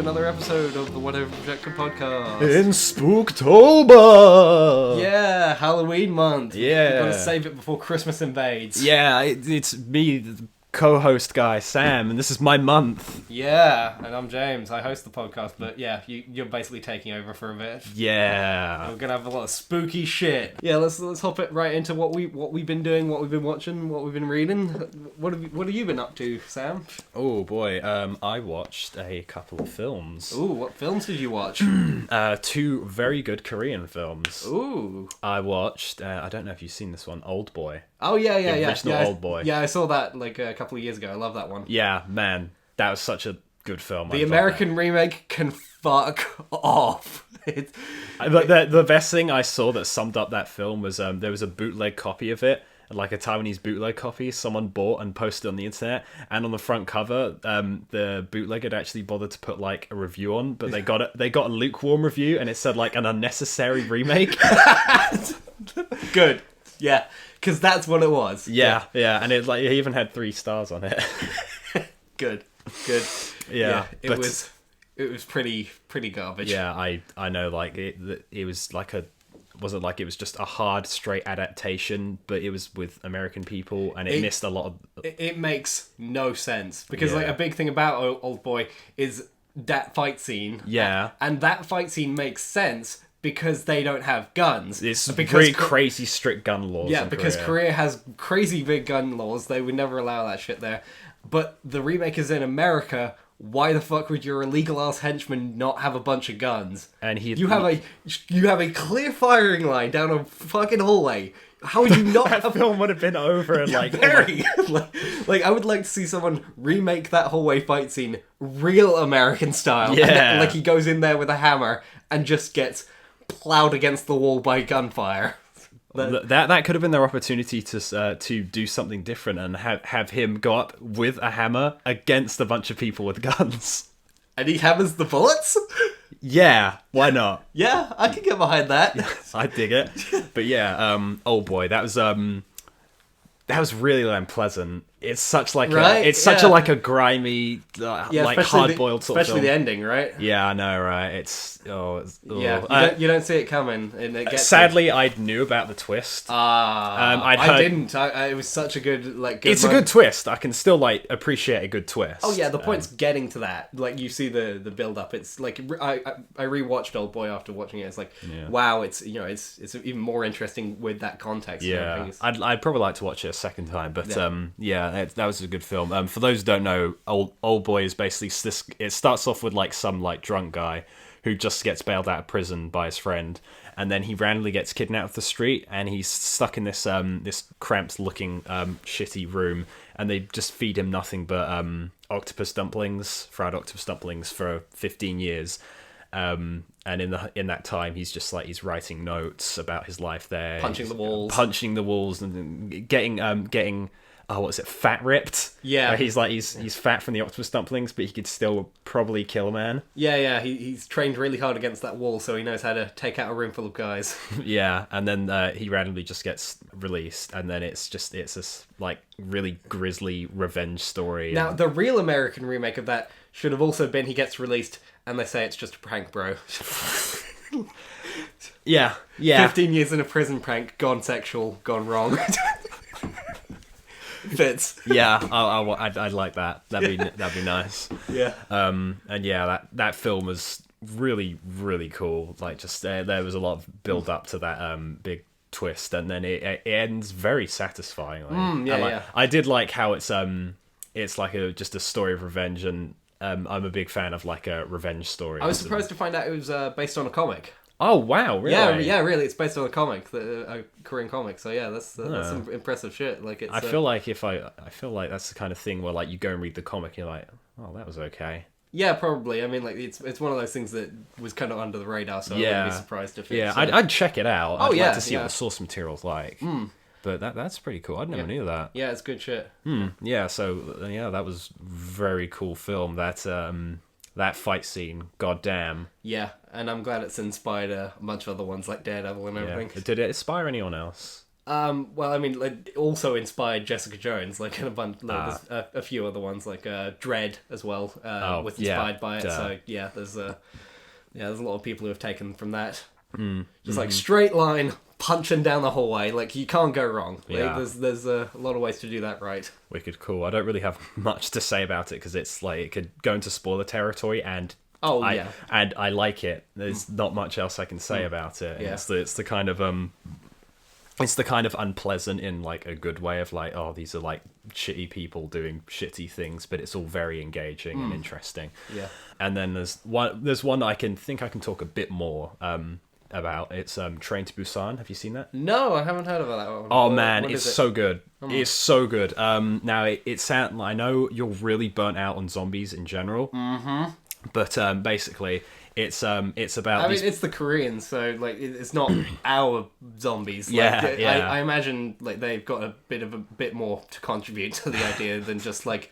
another episode of the Whatever Projector podcast. In Spooktober! Yeah, Halloween month. Yeah. We've got to save it before Christmas invades. Yeah, it's me, the co-host guy, Sam, and this is my month. Yeah, and I'm James. I host the podcast, but yeah, you're basically taking over for a bit. Yeah. We're gonna have a lot of spooky shit. Yeah, let's hop it right into what we've been doing, what we've been watching, what we've been reading. What have you been up to, Sam? Oh boy, I watched a couple of films. Ooh, what films did you watch? Two very good Korean films. Ooh. I watched, I don't know if you've seen this one, Old Boy. Oh yeah. The original Old Boy. Yeah, I saw that like a couple of years ago. I love that one. Yeah, man, that was such a good film. The American remake can fuck off. The best thing I saw that summed up that film was there was a bootleg copy of it, like a Taiwanese bootleg copy someone bought and posted on the internet, and on the front cover the bootleg had actually bothered to put like a review on, but they got a lukewarm review and it said like an unnecessary remake. Good. Yeah, because that's what it was. Yeah, and it even had 3 stars on it. Good. Yeah, it was pretty garbage. Yeah, I know. Like it was like wasn't like it was just a hard straight adaptation, but it was with American people, and it missed a lot of. It makes no sense because like a big thing about Old Boy is that fight scene. Yeah, and that fight scene makes sense. Because they don't have guns. It's very crazy strict gun laws. Yeah, because Korea has crazy big gun laws. They would never allow that shit there. But the remake is in America. Why the fuck would your illegal ass henchman not have a bunch of guns? And you have a clear firing line down a fucking hallway. How would you not that film would have been over in like very like I would like to see someone remake that hallway fight scene real American style. Yeah, like he goes in there with a hammer and just gets plowed against the wall by gunfire. That could have been their opportunity to do something different and have him go up with a hammer against a bunch of people with guns. And he hammers the bullets? Yeah, why not? Yeah, I can get behind that. I dig it. But yeah, Old Boy, that was really unpleasant. It's such like such a grimy, like hard boiled sort of film. Especially the ending, right? Yeah, I know, right? It's you don't see it coming, and it gets. Sadly, I knew about the twist. I didn't. It was such a good It's a good twist. I can still appreciate a good twist. Oh yeah, the point's getting to that. Like you see the build up. It's like I rewatched Old Boy after watching it. It's like wow, it's even more interesting with that context. Yeah, I'd probably like to watch it a second time, but that was a good film. For those who don't know, Old Boy is basically this. It starts off with some drunk guy who just gets bailed out of prison by his friend, and then he randomly gets kidnapped off the street, and he's stuck in this cramped looking shitty room, and they just feed him nothing but fried octopus dumplings for 15 years. And in that time, he's just he's writing notes about his life there, punching the walls, and getting fat ripped. Yeah, he's fat from the octopus dumplings, but he could still probably kill a man. Yeah. He's trained really hard against that wall, so he knows how to take out a room full of guys. Yeah, and then he randomly just gets released, and then it's this really grisly revenge story. Now, the real American remake of that should have also been he gets released, and they say it's just a prank, bro. Yeah. 15 years in a prison prank, gone sexual, gone wrong. Fits. Yeah, I'd like that. That'd be nice. Yeah. And yeah, that film was really, really cool. There was a lot of build up to that big twist, and then it ends very satisfyingly. I did like how it's just a story of revenge, and I'm a big fan of a revenge story. I was surprised to find out it was based on a comic. Oh wow! Really? Yeah, really. It's based on a comic, a Korean comic. So yeah, that's some impressive shit. I feel like that's the kind of thing where you go and read the comic, you're like, oh, that was okay. Yeah, probably. I mean, it's one of those things that was kind of under the radar, so I wouldn't be surprised if. I'd check it out. I'd like to see what the source material's like. But that's pretty cool. I never knew that. Yeah, it's good shit. Yeah. So that was very cool film. That fight scene, goddamn. Yeah, and I'm glad it's inspired a bunch of other ones like Daredevil and everything. Yeah. Did it inspire anyone else? Well, I mean, like, also inspired Jessica Jones, like, and a bunch, there's a few other ones, like Dread as well, was inspired by it. So yeah, there's a lot of people who have taken from that. Just like straight line punching down the hallway, like you can't go wrong. Like, there's a lot of ways to do that right. Wicked cool. I don't really have much to say about it because it's like it could go into spoiler territory, and I like it. There's not much else I can say about it. Yeah. It's the kind of it's the kind of unpleasant in like a good way of like, oh, these are like shitty people doing shitty things, but it's all very engaging and interesting. Yeah. And then there's one I can talk a bit more about. It's Train to Busan. Have you seen that? No, I haven't heard about that one. Oh man, it's so good. It's so good. Now it sounds. I know you're really burnt out on zombies in general. Mm-hmm. But basically, it's about. I mean, it's the Koreans, so like it's not our zombies. Like, yeah. I imagine like they've got a bit more to contribute to the idea than just like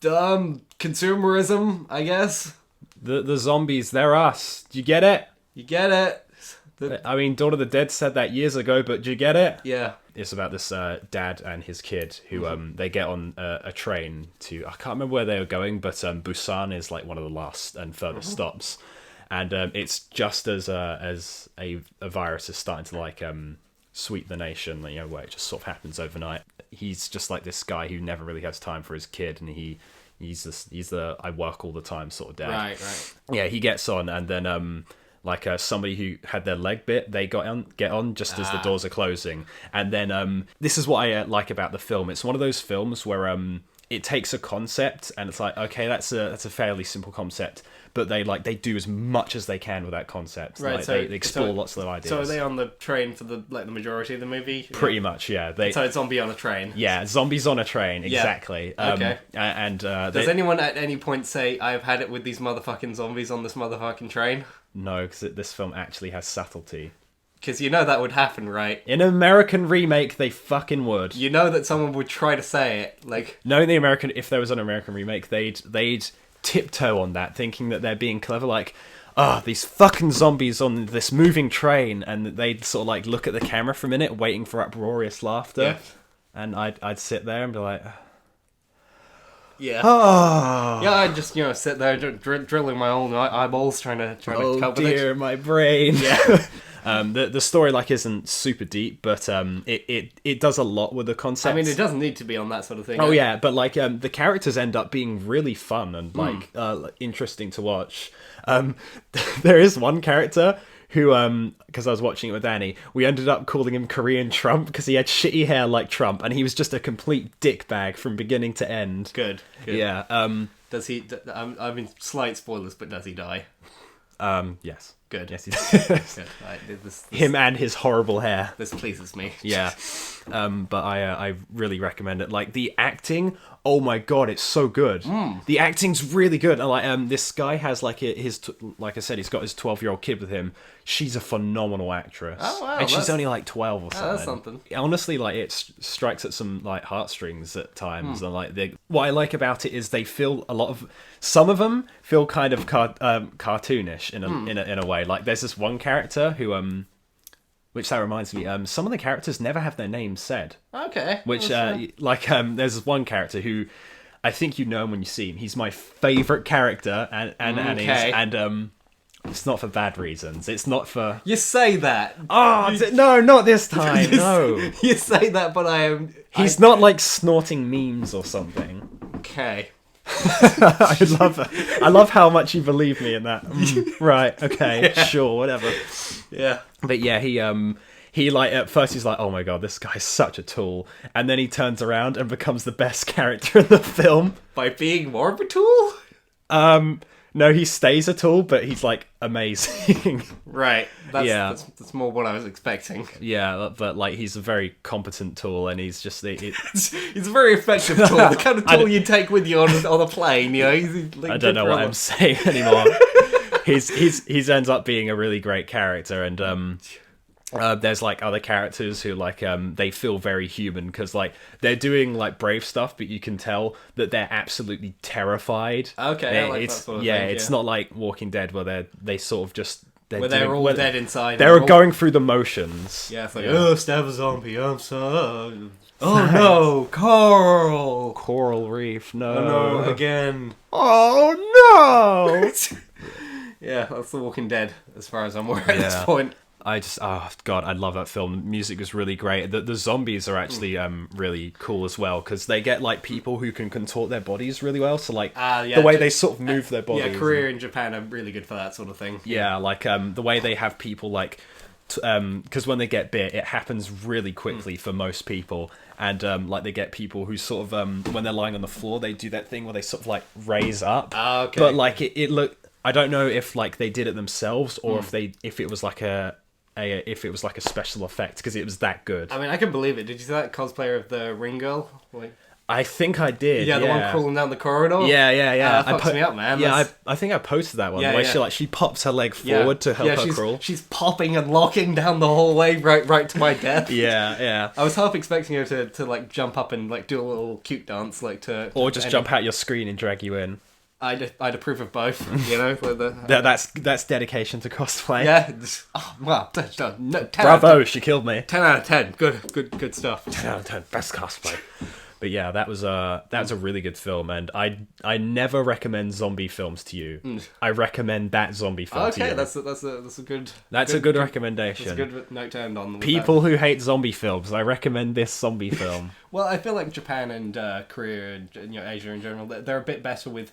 consumerism, I guess. The zombies, they're us. Do you get it? You get it. I mean, Dawn of the Dead said that years ago, but do you get it? Yeah. It's about this dad and his kid who they get on a train to, I can't remember where they were going, but Busan is like one of the last and furthest stops, and it's just as a virus is starting to like sweep the nation, you know, where it just sort of happens overnight. He's just like this guy who never really has time for his kid, and he's the I work all the time sort of dad. Right. Yeah, he gets on, and then like somebody who had their leg bit, they get on just as the doors are closing. And then this is what I like about the film. It's one of those films where it takes a concept and it's like, okay, that's a fairly simple concept, but they do as much as they can with that concept. Right, like, so they explore lots of ideas. So are they on the train for the majority of the movie? Pretty much, yeah. So it's zombie on a train. Yeah, zombies on a train, exactly. Okay. And does anyone at any point say, I've had it with these motherfucking zombies on this motherfucking train? No, because this film actually has subtlety. Because you know that would happen, right? In an American remake, they fucking would. You know that someone would try to say it, like... No, if there was an American remake, they'd tiptoe on that, thinking that they're being clever, like, these fucking zombies on this moving train, and they'd sort of like look at the camera for a minute, waiting for uproarious laughter, yeah. And I'd sit there and be like... Yeah. Oh. Yeah, I just sit there drilling my own eyeballs, trying to cope with it. Oh dear, my brain. Yeah. The story isn't super deep, but it does a lot with the concept. I mean, it doesn't need to be on that sort of thing. Oh yeah, but like the characters end up being really fun and like interesting to watch. There is one character who, because I was watching it with Danny, we ended up calling him Korean Trump because he had shitty hair like Trump, and he was just a complete dickbag from beginning to end. Good. Yeah. Does he? I mean, slight spoilers, but does he die? Yes. Good. Yes, he does. Good. Him and his horrible hair. This pleases me. Yeah. But I really recommend it. Like the acting, oh my god, it's so good. The acting's really good. And like this guy has like like I said, he's got his 12-year-old kid with him. She's a phenomenal actress. Oh wow. And she's only like 12 or something. That's something. Honestly, like it strikes at some like heartstrings at times. And like what I like about it is they feel some of them feel kind of cartoonish in a way. Like there's this one character who which that reminds me, some of the characters never have their names said. Okay. Which there's this one character who I think you know him when you see him. He's my favourite character, and it's not for bad reasons. It's not for... You say that. Oh, no, not this time. No. You say that, but I am... He's not like snorting memes or something. Okay. I love how much you believe me in that. Right, okay, yeah. Sure, whatever. Yeah. But yeah, he like at first he's like, oh my god, this guy's such a tool, and then he turns around and becomes the best character in the film by being more of a tool. No, he stays a tool, but he's like amazing. Right. That's more what I was expecting. Yeah, but like he's a very competent tool, and he's just he's a very effective tool. The kind of tool you take with you on a plane. You know, I don't know what I'm saying anymore. He's ends up being a really great character, and there's like other characters who like they feel very human because like they're doing like brave stuff, but you can tell that they're absolutely terrified. Okay, I like that sort of thing, it's not like Walking Dead where they sort of just they're all dead inside. They're going through the motions. Yeah, it's like, oh, stab a zombie, I'm sorry. Oh no, Coral Reef, no. Oh no, again. Oh no! Yeah, that's The Walking Dead, as far as I'm aware at this point. Oh god, I love that film. The music was really great. The zombies are actually really cool as well, because they get like people who can contort their bodies really well. So like the way they sort of move their bodies. Yeah, Korea and Japan are really good for that sort of thing. Yeah, like the way they have people like, because when they get bit, it happens really quickly for most people. And like they get people who sort of when they're lying on the floor, they do that thing where they sort of like raise up. Okay. But like it looked. I don't know if like they did it themselves or if it was like a special effect, because it was that good. I mean, I can believe it. Did you see that cosplayer of the Ring Girl? Like, I think I did. Yeah, the one crawling down the corridor. Yeah. That fucks me up, man. Yeah, I think I posted that one. Yeah, the way she pops her leg forward to help her crawl. She's popping and locking down the hallway right to my death. Yeah. I was half expecting her to like jump up and like do a little cute dance, like or just jump out your screen and drag you in. I'd approve of both, you know. Like that's dedication to cosplay. Yeah. Oh, well, 10 bravo, she killed me. 10 out of 10. Good stuff. 10 out of 10. Best cosplay. But yeah, that was a really good film, and I never recommend zombie films to you. I recommend that zombie film to you. Okay, that's a good. That's a good recommendation. That's a good note to end on. People who hate zombie films, I recommend this zombie film. Well, I feel like Japan and Korea and Asia in general, they're a bit better with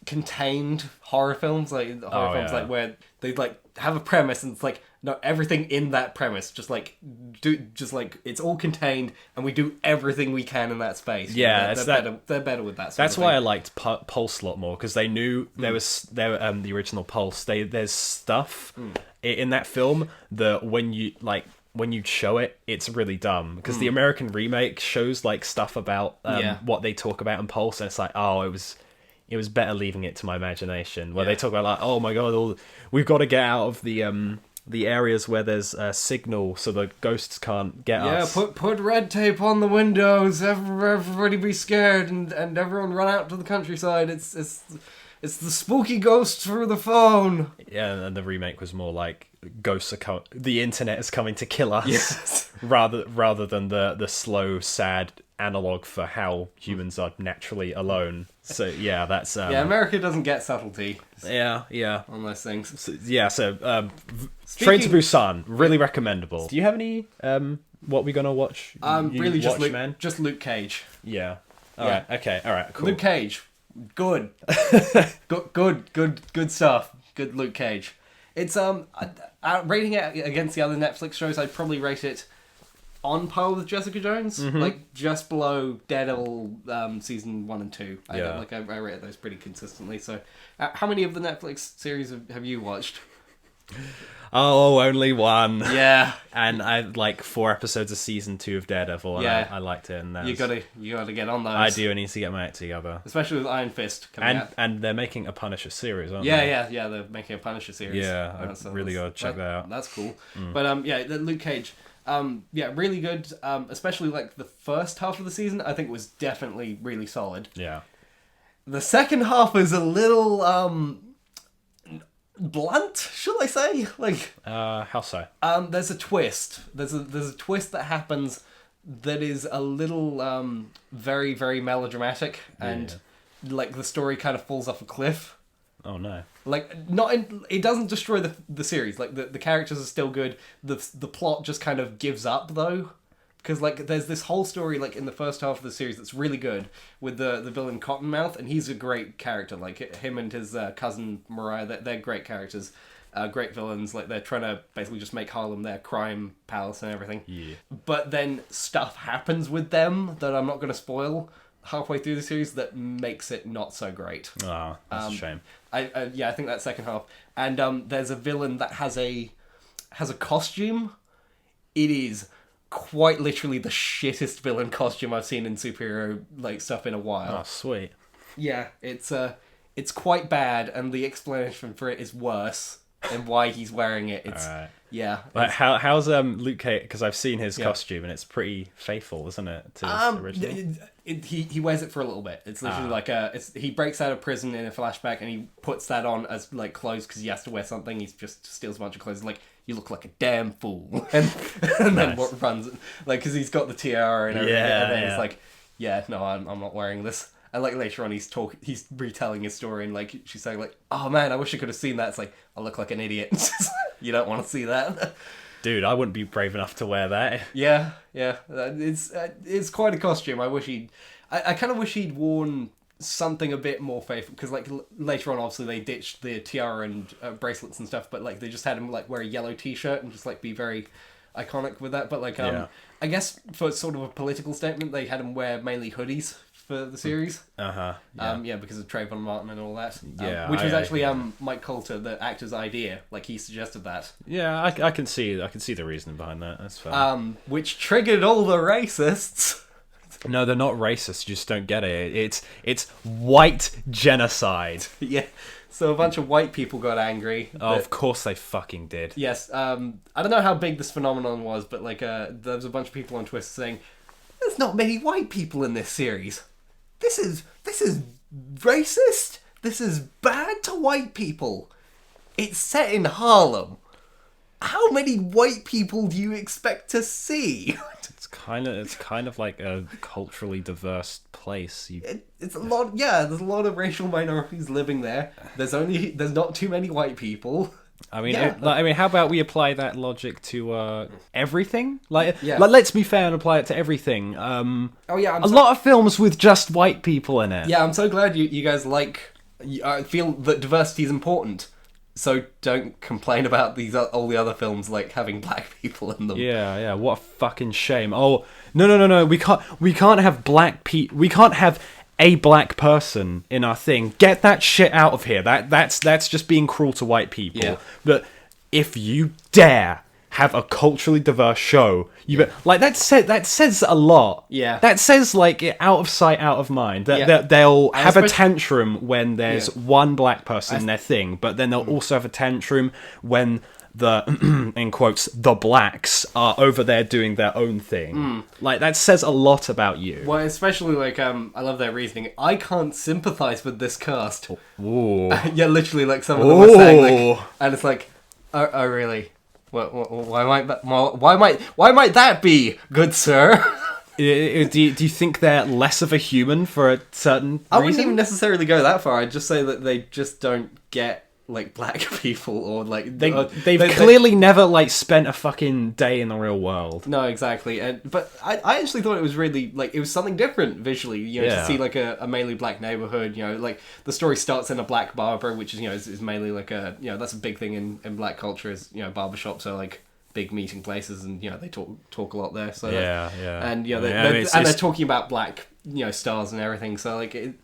contained horror films, like like where they like have a premise and it's like, no, everything in that premise just like it's all contained and we do everything we can in that space. Yeah, they're better with that. That's why I liked Pulse a lot more, because they knew there the original Pulse. There's stuff in that film that when you show it, it's really dumb, because the American remake shows like stuff about what they talk about in Pulse, and it's like, oh, it was better leaving it to my imagination, where they talk about like, oh my god, we've got to get out of the areas where there's a signal so the ghosts can't get us. Yeah, put red tape on the windows, everybody be scared, and everyone run out to the countryside. It's the spooky ghost through the phone. Yeah, and the remake was more like, ghosts are the internet is coming to kill us. Yes. rather than the slow, sad analog for how humans are naturally alone. So yeah, that's America doesn't get subtlety. Yeah on those things. So Train to Busan, really recommendable. Do you have any what we gonna watch? Really just Luke Cage. Yeah. All right. Okay. All right. Cool. Luke Cage, good, good stuff. Good Luke Cage. It's rating it against the other Netflix shows, I'd probably rate it on par with Jessica Jones, like just below Daredevil season 1 and 2. I rate those pretty consistently. So, how many of the Netflix series have you watched? Oh, only one. Yeah, and I like 4 episodes of season 2 of Daredevil. And I liked it. And you gotta get on those. I do. I need to get my act together, especially with Iron Fist coming out. And they're making a Punisher series, aren't they? Yeah. They're making a Punisher series. Yeah, I really gotta check that out. That's cool. But the Luke Cage. Really good. Especially like the first half of the season, I think was definitely really solid. Yeah. The second half is a little blunt, should I say? Like, how so? There's a twist. There's a twist that happens that is a little very, very melodramatic, and like the story kind of falls off a cliff. Oh no! Like, it doesn't destroy the series. Like the characters are still good. The plot just kind of gives up though, because like there's this whole story like in the first half of the series that's really good with the villain Cottonmouth, and he's a great character. Like him and his cousin Mariah, they're great characters, great villains. Like they're trying to basically just make Harlem their crime palace and everything. Yeah. But then stuff happens with them that I'm not going to spoil halfway through the series that makes it not so great. Oh, that's a shame. I think that second half. And there's a villain that has a costume. It is quite literally the shittest villain costume I've seen in superhero like stuff in a while. Oh, sweet. Yeah, it's quite bad, and the explanation for it is worse. and why he's wearing it. It's yeah. Like how's Luke Cage? Because I've seen his costume and it's pretty faithful, isn't it? To his original. He wears it for a little bit. It's literally like he breaks out of prison in a flashback and he puts that on as like clothes because he has to wear something. He just steals a bunch of clothes. Like, you look like a damn fool, and then what runs like because he's got the tiara and everything, and then it's like, no, I'm not wearing this. And like later on, he's retelling his story, and like she's saying like, "Oh man, I wish I could have seen that." It's like, I look like an idiot. You don't want to see that, dude. I wouldn't be brave enough to wear that. Yeah, it's quite a costume. I kind of wish he'd worn something a bit more faithful, because like later on, obviously they ditched the tiara and bracelets and stuff, but like they just had him like wear a yellow t-shirt and just like be very iconic with that. But like I guess for sort of a political statement, they had him wear mainly hoodies for the series. Because of Trayvon Martin and all that. Which was actually Mike Coulter, the actor's idea. Like, he suggested that. Yeah, I can see the reasoning behind that. That's fair. Which triggered all the racists. No, they're not racist. You just don't get it. It's white genocide. Yeah. So a bunch of white people got angry. Oh, of course they fucking did. Yes. I don't know how big this phenomenon was, but like there was a bunch of people on Twitter saying, "There's not many white people in this series. This is racist. This is bad to white people. It's set in Harlem. How many white people do you expect to see?" It's kind of like a culturally diverse place. It's a lot. Yeah, there's a lot of racial minorities living there. There's not too many white people. I mean, how about we apply that logic to everything? Like, let's be fair and apply it to everything. A lot of films with just white people in it. Yeah, I'm so glad you guys feel that diversity is important. So don't complain about all the other films like having black people in them. Yeah. What a fucking shame. Oh, no. We can't have we can't have a black person in our thing. Get that shit out of here. That's just being cruel to white people. Yeah. But if you dare have a culturally diverse show, that says a lot. Yeah. That says like out of sight, out of mind. They'll have a tantrum when there's one black person in their thing, but then they'll also have a tantrum when the in quotes the blacks are over there doing their own thing. Like, that says a lot about you. Well, especially like I love their reasoning. I can't sympathize with this cast. Ooh. Yeah, literally, like some of them are saying like, and it's like, oh really? Why might that be, good sir? Do you think they're less of a human for a certain reason? I wouldn't even necessarily go that far. I'd just say that they just don't get like black people, or like they've clearly never like spent a fucking day in the real world. No, exactly. But I actually thought it was really like, it was something different visually, to see like a mainly black neighborhood. Like the story starts in a black barber, which is is mainly like that's a big thing in black culture, is barbershops are like big meeting places, and they talk a lot there. So and they're talking about black stars and everything. So like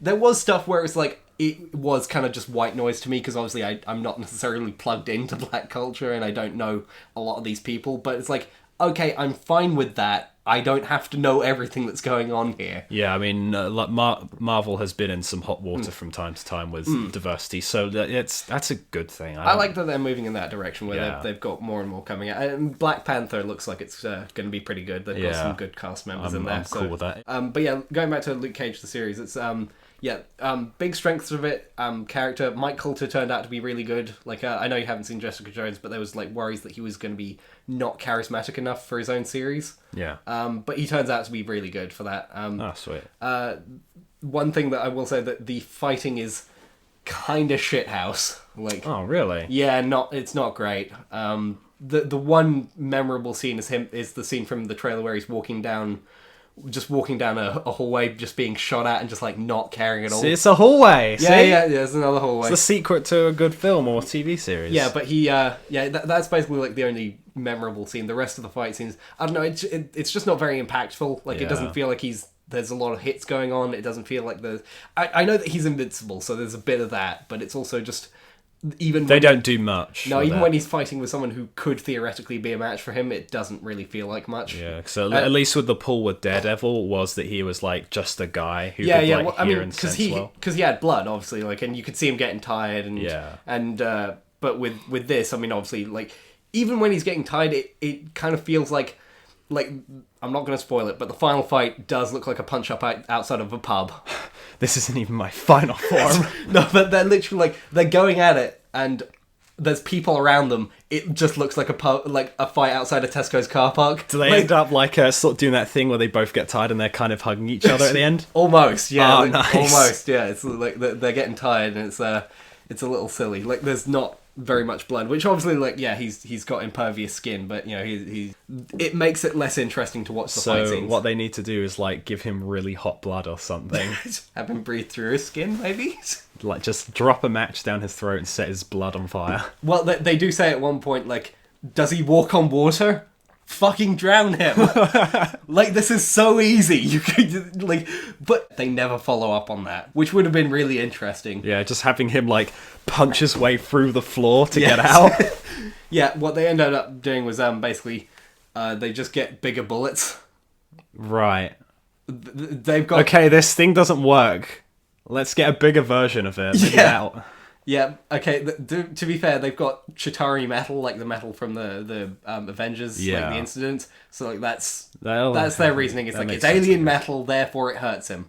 there was stuff where it's like, it was kind of just white noise to me, because obviously I'm not necessarily plugged into black culture and I don't know a lot of these people, but it's like, okay, I'm fine with that. I don't have to know everything that's going on here. Yeah, I mean, Marvel has been in some hot water from time to time with diversity, so that's a good thing. I like that they're moving in that direction, where they've got more and more coming out. And Black Panther looks like it's going to be pretty good. They've got some good cast members in there. I'm cool with that. But yeah, going back to Luke Cage, the series, it's big strengths of it. Character, Mike Coulter turned out to be really good. Like, I know you haven't seen Jessica Jones, but there was like worries that he was going to be not charismatic enough for his own series. Yeah. But he turns out to be really good for that. Sweet. One thing that I will say, that the fighting is kind of shithouse. Like, oh really? Yeah, it's not great. The one memorable scene is the scene from the trailer where he's walking down a hallway, just being shot at and just like not caring at all. See, it's a hallway. Yeah, it's another hallway. It's the secret to a good film or TV series. Yeah, but he, that's basically like the only memorable scene. The rest of the fight scenes, I don't know, it's just not very impactful. Like, it doesn't feel like there's a lot of hits going on. It doesn't feel like I know that he's invincible, so there's a bit of that, but it's also just, they don't do much. No, even when he's fighting with someone who could theoretically be a match for him, it doesn't really feel like much. Yeah, so at least with the pull with Daredevil was that he was like just a guy who could hear and sense well. Because he had blood, obviously, like, and you could see him getting tired, and But with this, I mean, obviously, like, even when he's getting tired, it kind of feels like, I'm not going to spoil it, but the final fight does look like a punch-up outside of a pub. This isn't even my final form. No, but they're literally, like, they're going at it, and there's people around them. It just looks like a fight outside a Tesco's car park. Do they end up, like, sort of doing that thing where they both get tired and they're kind of hugging each other at the end? Almost, yeah. Oh, nice. Almost, yeah. It's like they're getting tired, and it's a little silly. Like, there's not very much blood, which obviously, like, yeah, he's got impervious skin, but, you know, it makes it less interesting to watch the fight scenes. So what they need to do is, like, give him really hot blood or something. Have him breathe through his skin, maybe? Like, just drop a match down his throat and set his blood on fire. Well, they do say at one point, like, does he walk on water? Fucking drown him. Like, this is so easy. You could, like, but they never follow up on that, which would have been really interesting. Yeah, just having him, like, punch his way through the floor to get out. Yeah, what they ended up doing was basically they just get bigger bullets. Right. They've got... Okay, this thing doesn't work. Let's get a bigger version of it. Maybe out. Yeah, okay, to be fair, they've got Chitauri metal, like the metal from the Avengers, like the incident. So, like, that's their reasoning. It's like, it's alien metal, therefore it hurts him.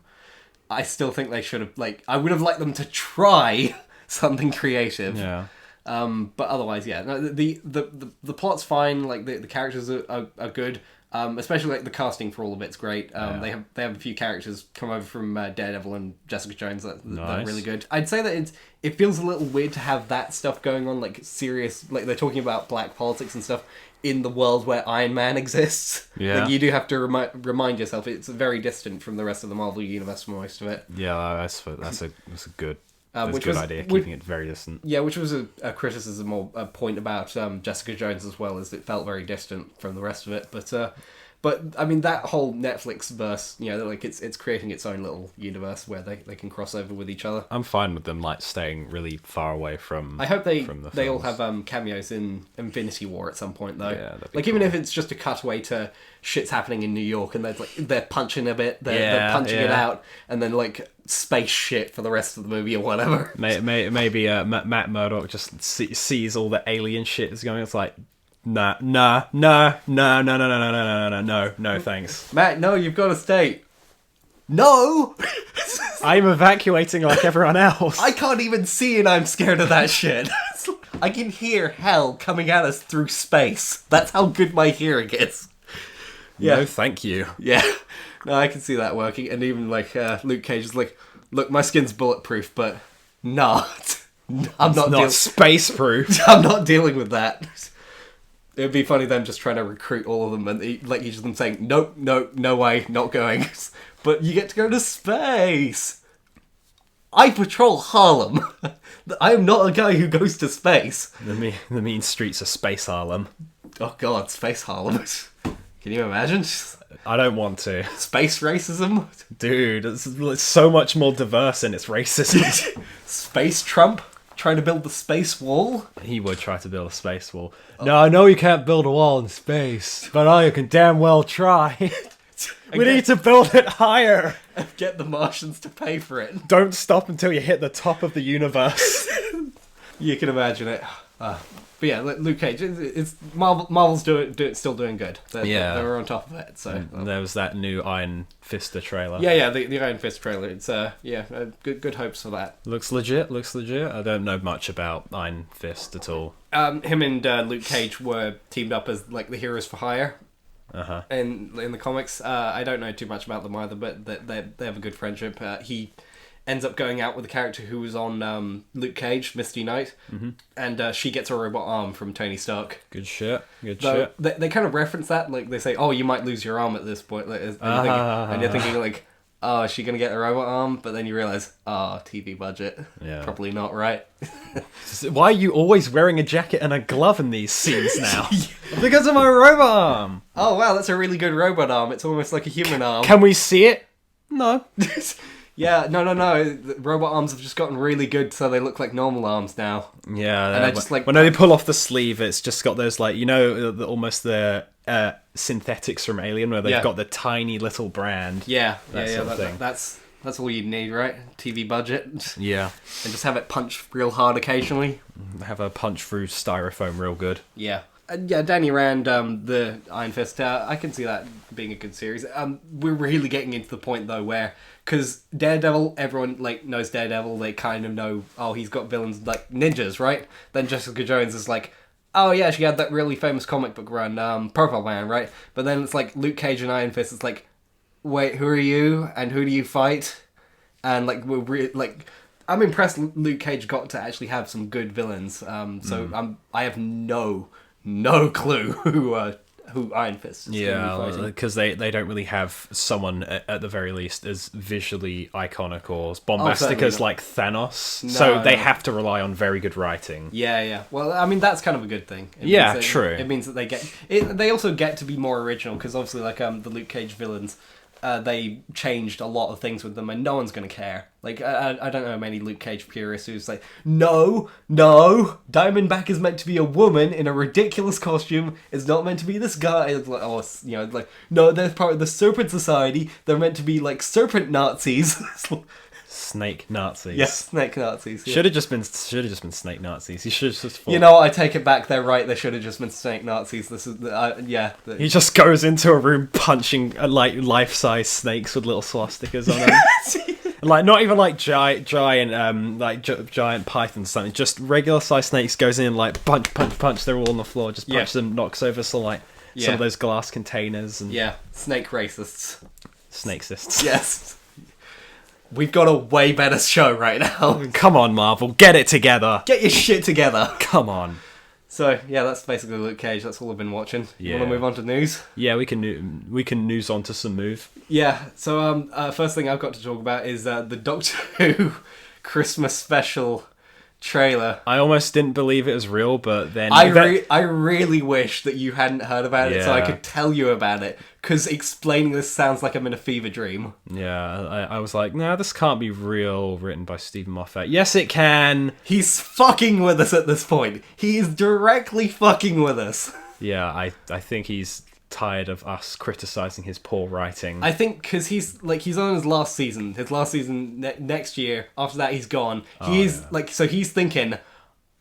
I still think they should have, like, I would have liked them to try something creative. Yeah. But otherwise, yeah. No, the plot's fine, like, the characters are good. Especially, like, the casting for all of it's great. They have a few characters come over from Daredevil and Jessica Jones that are really good. I'd say that it feels a little weird to have that stuff going on, like, serious, like, they're talking about black politics and stuff in the world where Iron Man exists. Yeah. Like, you do have to remind yourself it's very distant from the rest of the Marvel universe for most of it. Yeah, that's a good... That's a good idea, keeping it very distant. Yeah, which was a criticism or a point about Jessica Jones as well, as it felt very distant from the rest of it. But I mean, that whole Netflix verse, you know, like it's creating its own little universe where they can cross over with each other. I'm fine with them, like, staying really far away from. I hope they all have cameos in Infinity War at some point, though. Yeah, like, even if it's just a cutaway to shit's happening in New York and they're punching a bit, they're punching it out, and then, like, space shit for the rest of the movie or whatever. Maybe Matt Murdock just sees all the alien shit that's going on. It's like, no, thanks. Matt, no, you've got to stay. No! I'm evacuating like everyone else. I can't even see and I'm scared of that shit. I can hear hell coming at us through space. That's how good my hearing is. Yeah. No, thank you. Yeah. No, I can see that working. And even, like, Luke Cage is like, look, my skin's bulletproof, but not. I'm not space-proof. I'm not dealing with that. It would be funny them just trying to recruit all of them and, like, each of them saying, nope, no way, not going. But you get to go to space. I patrol Harlem. I am not a guy who goes to space. The mean streets of Space Harlem. Oh god, Space Harlem. Can you imagine? I don't want to. Space racism? Dude, it's so much more diverse in its racism. Space Trump? Trying to build the space wall? He would try to build a space wall. Oh. No, I know you can't build a wall in space, but I can damn well try. We need to build it higher. Get the Martians to pay for it. Don't stop until you hit the top of the universe. You can imagine it. But yeah, Luke Cage, it's Marvel's still doing good. They're on top of it. So there was that new Iron Fister trailer. Yeah, the Iron Fist trailer. It's good hopes for that. Looks legit. I don't know much about Iron Fist at all. Him and Luke Cage were teamed up as, like, the heroes for hire. In the comics, I don't know too much about them either, but they have a good friendship. He ends up going out with a character who was on Luke Cage, Misty Knight, and she gets a robot arm from Tony Stark. Good shit. They kind of reference that, like, they say, oh, you might lose your arm at this point, like, and you're thinking, like, oh, is she going to get a robot arm? But then you realise, TV budget. Yeah. Probably not, right? Why are you always wearing a jacket and a glove in these scenes now? Because of my robot arm. Oh, wow, that's a really good robot arm. It's almost like a human arm. Can we see it? No. Yeah, no. The robot arms have just gotten really good, so they look like normal arms now. Yeah, and I just like when they pull off the sleeve, it's just got those, like, you know, almost the synthetics from Alien, where they've got the tiny little brand. Yeah, that's That's all you'd need, right? TV budget. Yeah. And just have it punch real hard occasionally. Have a punch through styrofoam real good. Yeah. Yeah, Danny Rand, the Iron Fist, I can see that being a good series. We're really getting into the point, though, where... Because Daredevil, everyone, like, knows Daredevil. They kind of know, oh, he's got villains like ninjas, right? Then Jessica Jones is like, oh, yeah, she had that really famous comic book run, Profile Man, right? But then it's like Luke Cage and Iron Fist. It's like, wait, who are you? And who do you fight? And, like, I'm impressed Luke Cage got to actually have some good villains. I have no clue who Iron Fist is. Yeah, because they don't really have someone at the very least as visually iconic or as bombastic as like Thanos. They have to rely on very good writing. Yeah. Well, I mean that's kind of a good thing. True. It means that they get. They also get to be more original because obviously, like the Luke Cage villains. They changed a lot of things with them, and no one's going to care. Like, I don't know many Luke Cage purists who's like, no, Diamondback is meant to be a woman in a ridiculous costume. It's not meant to be this guy. It's like, no, they're part of the Serpent Society. They're meant to be like serpent Nazis. Snake Nazis. Yes, snake Nazis. Yeah. Should have just been snake Nazis. He should have just fought. You know, I take it back. They're right. They should have just been snake Nazis. This is He just goes into a room punching like life-size snakes with little swastikas on them. Like not even like giant pythons or something. Just regular size snakes. Goes in like punch. They're all on the floor. Just punch them. Knocks over some of those glass containers. And snake racists. Snakesists. Yes. We've got a way better show right now. Come on, Marvel. Get it together. Get your shit together. Come on. So, yeah, that's basically Luke Cage. That's all I've been watching. Yeah. You want to move on to news? Yeah, we can news on to some move. Yeah, so first thing I've got to talk about is the Doctor Who Christmas special trailer. I almost didn't believe it was real, but then... I really wish that you hadn't heard about it so I could tell you about it, because explaining this sounds like I'm in a fever dream. Yeah, I was like, no, this can't be real, written by Stephen Moffat. Yes, it can! He's fucking with us at this point. He is directly fucking with us. Yeah, I think he's tired of us criticising his poor writing. I think because he's on his last season. His last season next year. After that, he's gone. So he's thinking,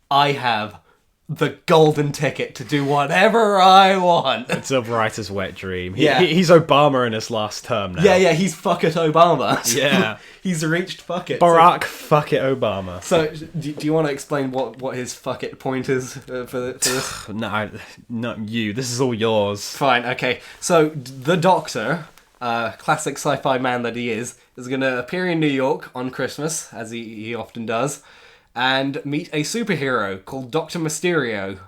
I have the golden ticket to do whatever I want. It's a writer's wet dream. He's Obama in his last term now. Yeah, he's fuck it Obama. Yeah. He's reached fuck it. Barack fuck it Obama. So, do you want to explain what his fuck it point is for this? No, not you. This is all yours. Fine, okay. So, the Doctor, classic sci-fi man that he is going to appear in New York on Christmas, as he often does, and meet a superhero called Dr. Mysterio.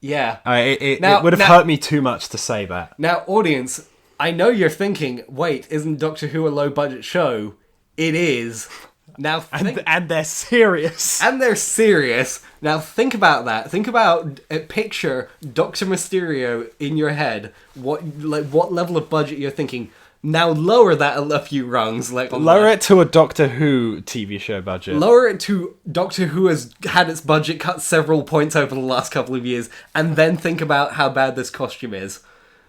Yeah. It would have hurt me too much to say that. Now, audience, I know you're thinking, wait, isn't Doctor Who a low-budget show? It is. Now, and they're serious. And they're serious. Now, think about that. Picture Dr. Mysterio in your head. What level of budget you're thinking? Now lower that a few rungs. Lower it to a Doctor Who TV show budget. Lower it to Doctor Who has had its budget cut several points over the last couple of years, and then think about how bad this costume is.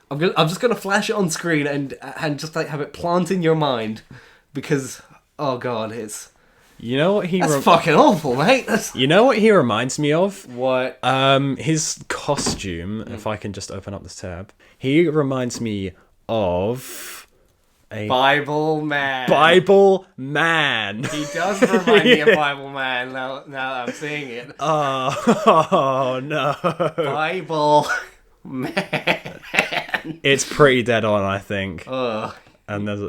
I'm just gonna flash it on screen and just have it plant in your mind, because oh god, it's. You know what That's fucking awful, mate. You know what he reminds me of? What? His costume. If I can just open up this tab, he reminds me of. Bible Man. Bible Man. He does remind me of Bible Man. Now that I'm seeing it. Oh no. Bible Man. It's pretty dead on, I think. And there's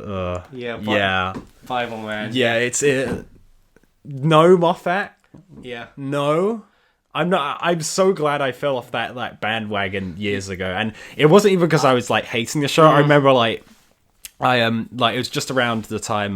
Bible Man. Yeah, it's it. No, Moffat. Yeah. No. I'm so glad I fell off that bandwagon years ago, and it wasn't even because I was hating the show. I remember it was just around the time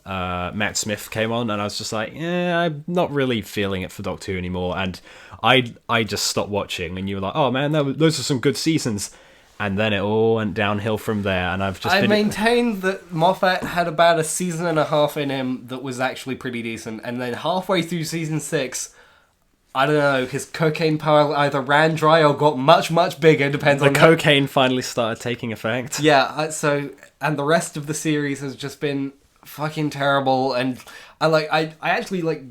Matt Smith came on, and I was just I'm not really feeling it for Doctor Who anymore, and I just stopped watching, and you were like, oh man, those are some good seasons, and then it all went downhill from there, and I maintained that Moffat had about a season and a half in him that was actually pretty decent, and then halfway through season 6, I don't know, his cocaine pile either ran dry or got much, much bigger, depends on... The cocaine finally started taking effect. Yeah, and the rest of the series has just been fucking terrible, and I actually, like,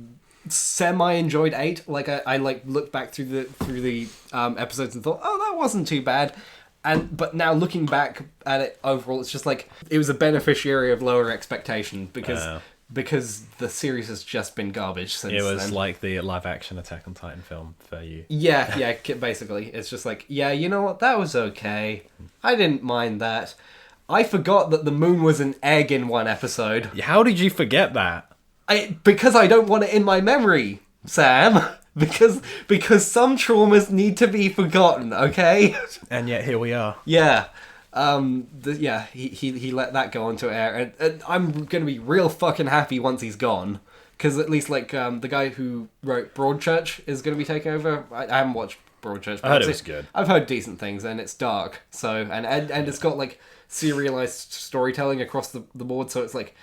semi-enjoyed 8. Like, I looked back through the episodes and thought, oh, that wasn't too bad. But now looking back at it overall, it's just like, it was a beneficiary of lower expectation, because the series has just been garbage since then. It was like the live-action Attack on Titan film for you. Yeah, basically. It's just like, yeah, you know what? That was okay. I didn't mind that. I forgot that the moon was an egg in one episode. How did you forget that? Because I don't want it in my memory, Sam. Because some traumas need to be forgotten, okay? And yet here we are. Yeah. He let that go onto air, and I'm gonna be real fucking happy once he's gone, because at least like the guy who wrote Broadchurch is gonna be taking over. I haven't watched Broadchurch, but I heard it was good. I've heard decent things, and it's dark, so and it's got like serialized storytelling across the board, so it's like,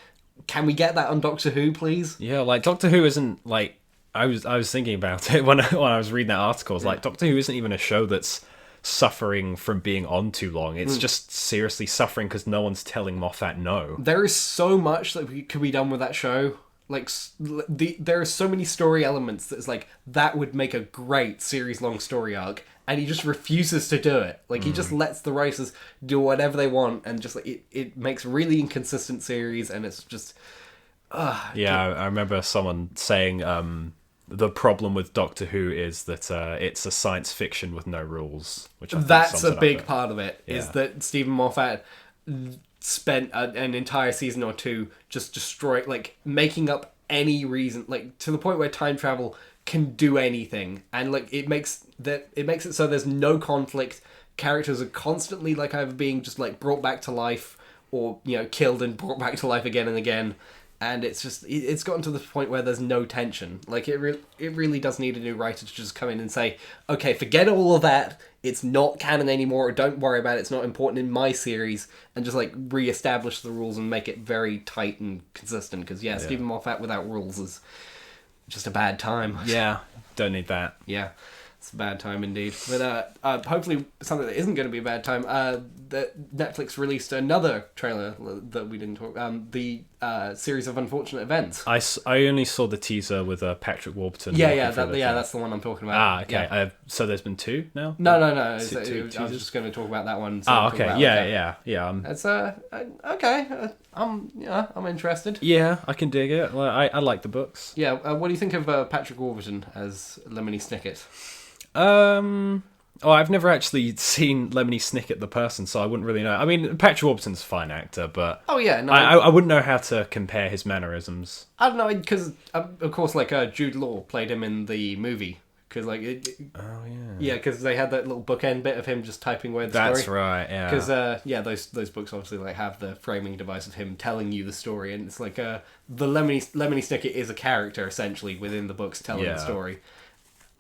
can we get that on Doctor Who, please? Yeah, like Doctor Who isn't like, I was thinking about it when I was reading that article. It's like, Doctor Who isn't even a show that's suffering from being on too long. It's just seriously suffering because no one's telling Moffat no. There is so much that could be done with that show. Like, there are so many story elements that is like, that would make a great series-long story arc, and he just refuses to do it. Like, he just lets the writers do whatever they want, and just like it makes really inconsistent series, and it's just... I remember someone saying the problem with Doctor Who is that it's a science fiction with no rules, which I think that's sums a it big up part of it. Yeah. Is that Stephen Moffat spent an entire season or two just making up any reason, like to the point where time travel can do anything, and like it makes it so there's no conflict. Characters are constantly like either being just like brought back to life, or killed and brought back to life again and again. And it's gotten to the point where there's no tension. Like, it really does need a new writer to just come in and say, okay, forget all of that, it's not canon anymore, or don't worry about it, it's not important in my series, and just, like, re-establish the rules and make it very tight and consistent. Because, Stephen Moffat without rules is just a bad time. Yeah, don't need that. Yeah. It's a bad time indeed. But hopefully something that isn't going to be a bad time. That Netflix released another trailer that we didn't talk. The series of unfortunate events. I only saw the teaser with Patrick Warburton. That's the one I'm talking about. Okay. Yeah. So there's been 2 now. No. I was just going to talk about that one. So okay. Yeah. It's okay. I'm interested. Yeah, I can dig it. Well, I like the books. Yeah. What do you think of Patrick Warburton as Lemony Snicket? I've never actually seen Lemony Snicket the person, so I wouldn't really know. I mean, Patrick Warburton's a fine actor, but I wouldn't know how to compare his mannerisms. I don't know, because of course, like Jude Law played him in the movie, because because they had that little bookend bit of him just typing away the story. That's right, yeah. Because those books obviously like have the framing device of him telling you the story, and it's like the Lemony Snicket is a character essentially within the books telling the story.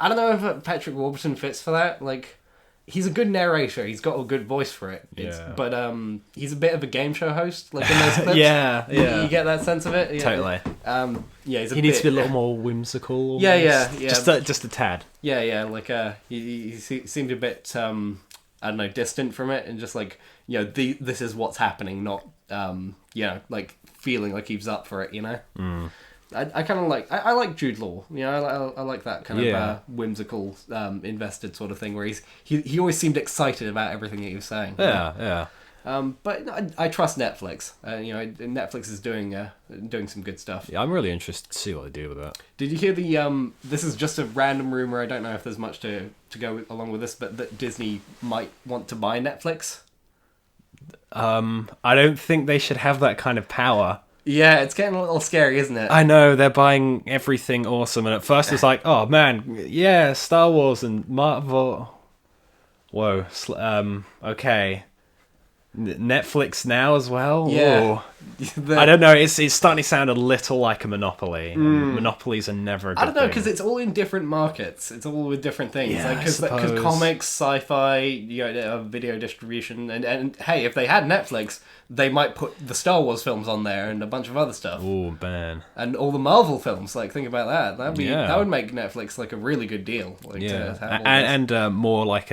I don't know if Patrick Warburton fits for that. Like, he's a good narrator. He's got a good voice for it. But he's a bit of a game show host, like in those clips. Yeah. You get that sense of it? Yeah. Totally. He needs to be a little more whimsical. Almost. Yeah. Just a tad. Yeah. Like, he seemed a bit, I don't know, distant from it, and just like, this is what's happening, not, like feeling like he's up for it, Mm. I kind of like... I like Jude Law. I like that kind of whimsical, invested sort of thing where he always seemed excited about everything that he was saying. Yeah. But I trust Netflix. Netflix is doing some good stuff. Yeah, I'm really interested to see what they do with that. Did you hear the... This is just a random rumor. I don't know if there's much to go along with this, but that Disney might want to buy Netflix? I don't think they should have that kind of power. Yeah, it's getting a little scary, isn't it? I know, they're buying everything awesome, and at first it's like, oh man, yeah, Star Wars and Marvel. Whoa, okay. Netflix now as well. Yeah. I don't know. It's starting to sound a little like a monopoly. Monopolies are never a good I don't know, thing. because it's all in different markets. It's all with different things. Yeah, Because I suppose. comics, sci-fi, video distribution, and hey, if they had Netflix, they might put the Star Wars films on there and a bunch of other stuff. Oh man. And all the Marvel films. Like, think about that. That would make Netflix like a really good deal. Like, Yeah, to have all and more like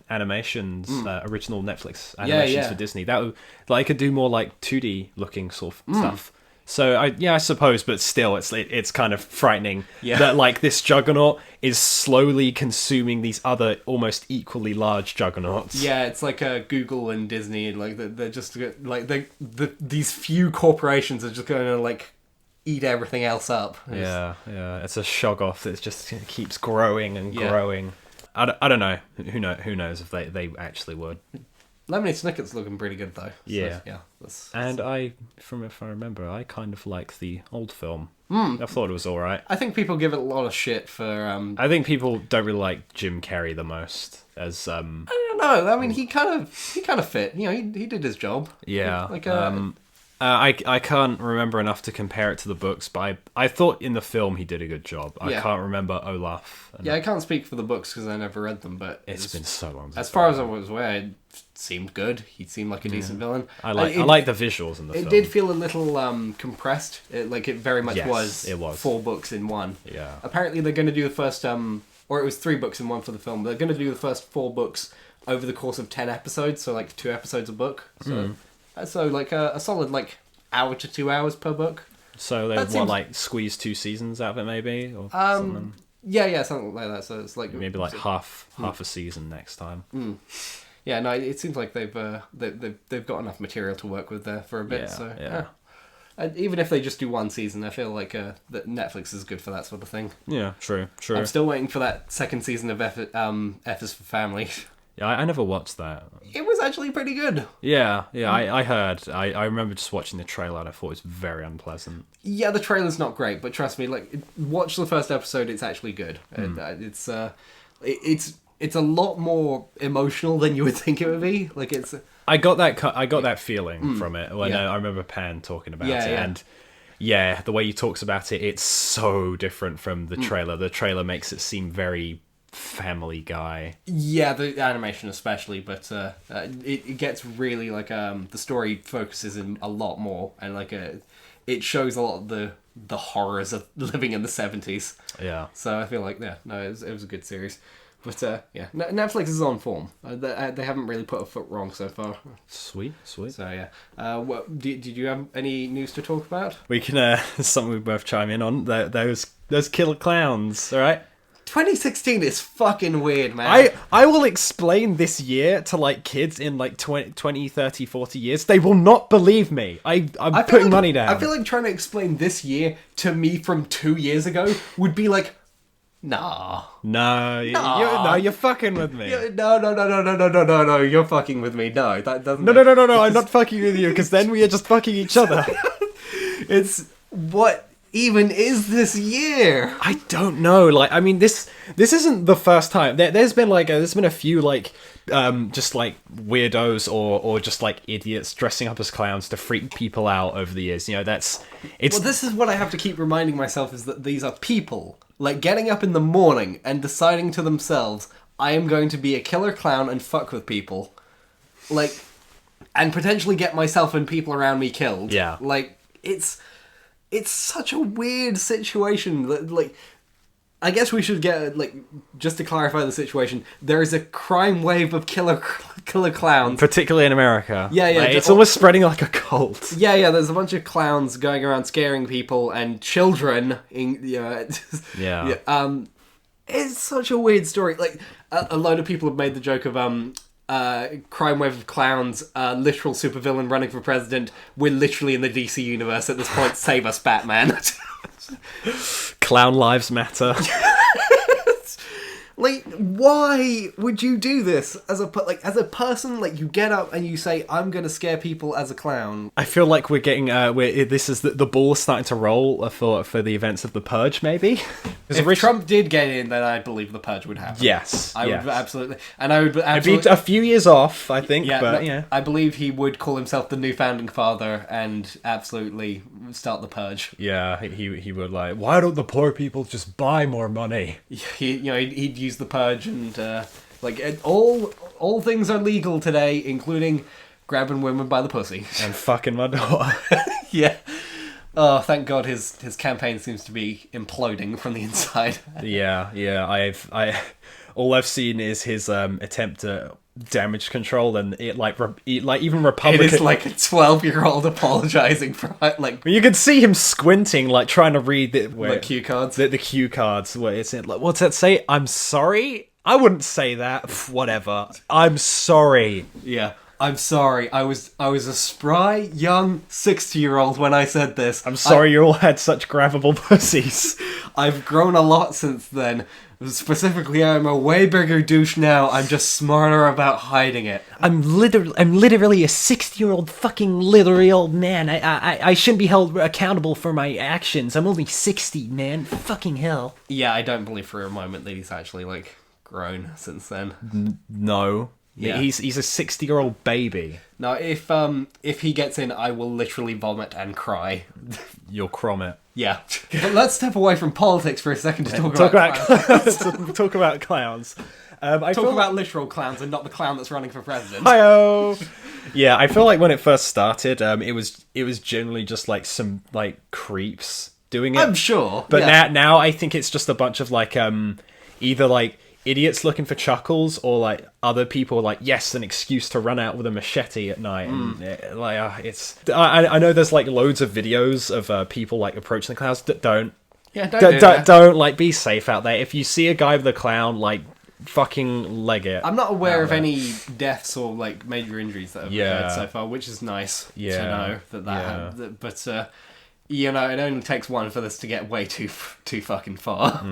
animations, original Netflix animations for Disney. That would, like, could do more like 2D looking sort of stuff. So I suppose, but still, it's kind of frightening that like this juggernaut is slowly consuming these other almost equally large juggernauts. Yeah, it's like Google and Disney, and like they're just like these few corporations are just going to like eat everything else up. Yeah, it's a shoggoth that just keeps growing and growing. I don't know. Who knows if they actually would. Lemony Snicket's looking pretty good though. Yeah. So, and if I remember, I kind of like the old film. I thought it was all right. I think people give it a lot of shit for. I think people don't really like Jim Carrey the most as. I don't know. I mean, he kind of fit. You know, he did his job. Yeah. Like I can't remember enough to compare it to the books, but I thought in the film he did a good job. I can't remember Olaf. Yeah, I can't speak for the books because I never read them, but it's been so long. As far as I was aware, it seemed good. He seemed like a decent villain. I like the visuals in the film. It did feel a little compressed. It very much was. It was 4 books in one. Yeah. Apparently, they're going to do the first or it was 3 books in one for the film. They're going to do the first 4 books over the course of 10 episodes, so like 2 episodes a book. So like a solid like hour to 2 hours per book. So they want like squeeze 2 seasons out of it, maybe, or something. Yeah, something like that. So it's like maybe like half a season next time. Yeah, no, it seems like they've got enough material to work with there for a bit. And even if they just do 1 season, I feel like that Netflix is good for that sort of thing. Yeah, true. I'm still waiting for that 2nd season of F is for Family. Yeah, I never watched that. It was actually pretty good. Yeah, I heard. I remember just watching the trailer and I thought it was very unpleasant. Yeah, the trailer's not great, but trust me, like, watch the first episode, it's actually good. It's a lot more emotional than you would think it would be. Like, it's... I got that feeling from it when I remember Pan talking about it, and the way he talks about it, it's so different from the trailer. The trailer makes it seem very Family Guy. Yeah, the animation especially, but it gets really like the story focuses in a lot more, and like it shows a lot of the horrors of living in the 70s. Yeah. So I feel like it was a good series. But Netflix is on form. They haven't really put a foot wrong so far. Sweet. So did you have any news to talk about? We can something we both chime in on. Those killer clowns. All right. 2016 is fucking weird, man. I will explain this year to like kids in like 20, 30, 40 years. They will not believe me. I'm putting money down. I feel like trying to explain this year to me from 2 years ago would be like, nah. No, you're fucking with me. No, you're fucking with me. No, that doesn't... No, I'm not fucking with you, because then we are just fucking each other. It's... What even is this year? I don't know. Like, I mean, this isn't the first time. There's been a few like just like weirdos or just like idiots dressing up as clowns to freak people out over the years. You know, it's. Well, this is what I have to keep reminding myself, is that these are people like getting up in the morning and deciding to themselves, I am going to be a killer clown and fuck with people, like, and potentially get myself and people around me killed. Yeah, like it's such a weird situation. Like, I guess we should get, like, just to clarify the situation, there is a crime wave of killer clowns. Particularly in America. Yeah. Like, it's almost spreading like a cult. Yeah, there's a bunch of clowns going around scaring people and children. It's such a weird story. Like, a load of people have made the joke of, crime wave of clowns, literal supervillain running for president. We're literally in the DC universe at this point. Save us, Batman. Clown lives matter. Like, why would you do this as a person? Like, you get up and you say, "I'm going to scare people as a clown." I feel like we're getting this is the ball starting to roll for the events of the Purge, maybe. If Trump did get in, then I believe the Purge would happen. Yes, I would absolutely, and I would absolutely. It'd be a few years off, I think. Yeah, but yeah, I believe he would call himself the new founding father and absolutely start the Purge. Yeah, he would like. Why don't the poor people just buy more money? He'd use the Purge and all things are legal today, including grabbing women by the pussy and fucking my daughter. Yeah. Oh, thank God his campaign seems to be imploding from the inside. Yeah. All I've seen is his attempt at damage control, and it even Republican. It is like a 12-year-old apologizing for like. You can see him squinting, like trying to read the cue cards. The cue cards where it's like, what's that say? I'm sorry. I wouldn't say that. Whatever. I'm sorry. Yeah. I'm sorry. I was a spry, young 60-year-old when I said this. I'm sorry you all had such grabbable pussies. I've grown a lot since then. Specifically, I'm a way bigger douche now. I'm just smarter about hiding it. I'm literally a 60-year-old fucking literary old man. I shouldn't be held accountable for my actions. I'm only 60, man. Fucking hell. Yeah, I don't believe for a moment that he's actually like grown since then. No. Yeah. He's a 60-year-old baby. Now, if he gets in, I will literally vomit and cry. You'll crom it. Yeah. But let's step away from politics for a second to talk about clowns. Talk about clowns. Talk about literal clowns and not the clown that's running for president. Hi-oh! Yeah, I feel like when it first started, it was generally just like some like creeps doing it. I'm sure. But now I think it's just a bunch of like either like idiots looking for chuckles, or like other people like, yes, an excuse to run out with a machete at night. And it's I know there's like loads of videos of people like approaching the clowns. Don't like, be safe out there. If you see a guy with a clown, like fucking leg it. I'm not aware of any deaths or like major injuries that have occurred so far, which is nice to know that but it only takes one for this to get way too fucking far.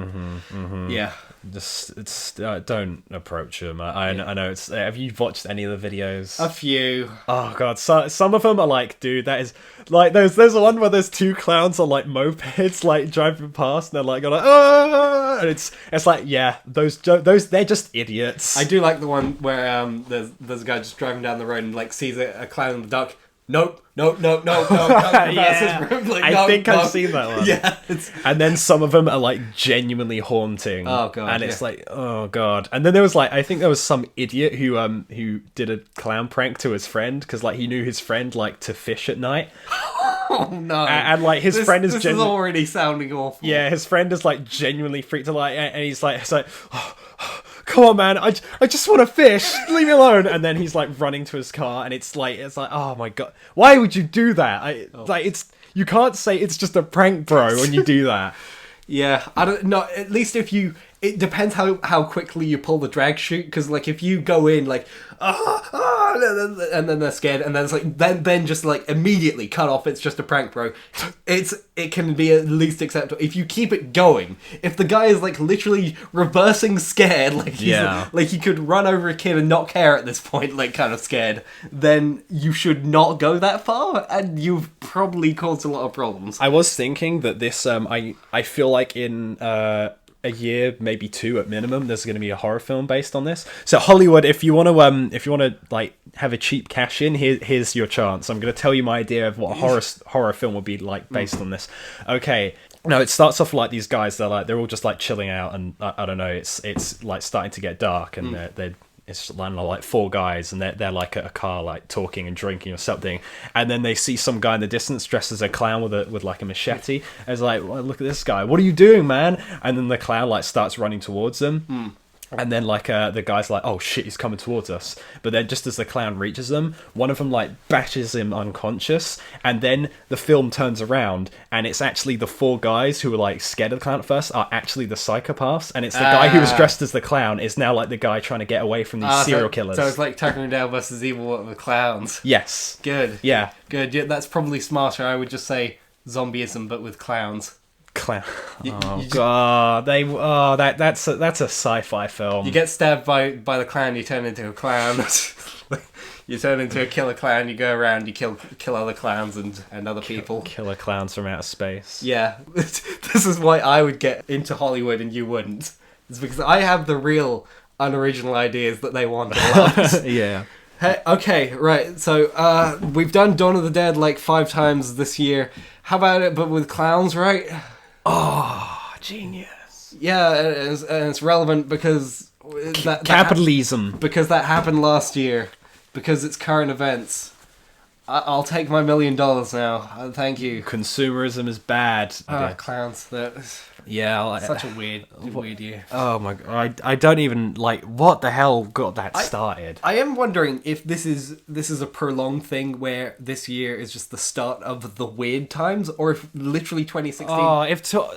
Yeah. Just don't approach them. I know it's. Have you watched any of the videos? A few. Oh god, some of them are like, dude, that is like there's one where there's two clowns on like mopeds like driving past, and they're like going ah, and it's like, yeah, those they're just idiots. I do like the one where there's a guy just driving down the road and like sees a clown and the duck. Nope. Yeah. I think I've seen that one. Yeah. And then some of them are like genuinely haunting. Oh god. And it's like, oh god. And then there was like, I think there was some idiot who did a clown prank to his friend because like he knew his friend liked to fish at night. Oh no. And like his friend is this is already sounding awful. Yeah, his friend is like genuinely freaked out, like, and he's like oh, come on, man! I just want to fish. Leave me alone. And then he's like running to his car, and it's like, oh my god, why would you do that? You can't say it's just a prank, bro, when you do that. Yeah, I don't know. At least it depends how quickly you pull the drag chute, because like if you go in like and then they're scared, and then it's like then just like immediately cut off. It's just a prank, bro. It can be at least acceptable if you keep it going. If the guy is like literally reversing scared, like like he could run over a kid and not care at this point, like kind of scared, then you should not go that far, and you've probably caused a lot of problems. I was thinking that this I feel like in a year, maybe two at minimum, there's going to be a horror film based on this. So Hollywood, if you want to like have a cheap cash in, here's your chance. I'm going to tell you my idea of what a horror film would be like based on this. Okay. No, it starts off like these guys. They're all just like chilling out, and I don't know. It's like starting to get dark, and it's like four guys, and they're like at a car, like talking and drinking or something, and then they see some guy in the distance dressed as a clown with like a machete. And it's like, well, look at this guy. What are you doing, man? And then the clown like starts running towards them. And then like the guy's like, oh shit, he's coming towards us. But then just as the clown reaches them, one of them like bashes him unconscious, and then the film turns around and it's actually the four guys who were like scared of the clown at first are actually the psychopaths, and it's the guy who was dressed as the clown is now like the guy trying to get away from these serial killers. So it's like Tucker and Dale versus Evil with the clowns. Yes. Good. Yeah. Good. Yeah, that's probably smarter. I would just say zombieism but with clowns. Clown. God, that's a sci-fi film. You get stabbed by the clown, you turn into a clown. You turn into a killer clown, you go around, you kill other clowns and other people. Killer clowns from outer space. Yeah. This is why I would get into Hollywood and you wouldn't. It's because I have the real unoriginal ideas that they want a lot. Yeah. Hey, okay, right. So we've done Dawn of the Dead like 5 times this year. How about it, but with clowns, right? Oh, genius. Yeah, and it's relevant because... Capitalism. Because that happened last year. Because it's current events. I'll take my $1 million now. Thank you. Consumerism is bad. Clowns. Yeah. Such a weird year. Oh my god. I don't even, what the hell got that started? I am wondering if this is a prolonged thing where this year is just the start of the weird times, or if literally 2016... Oh,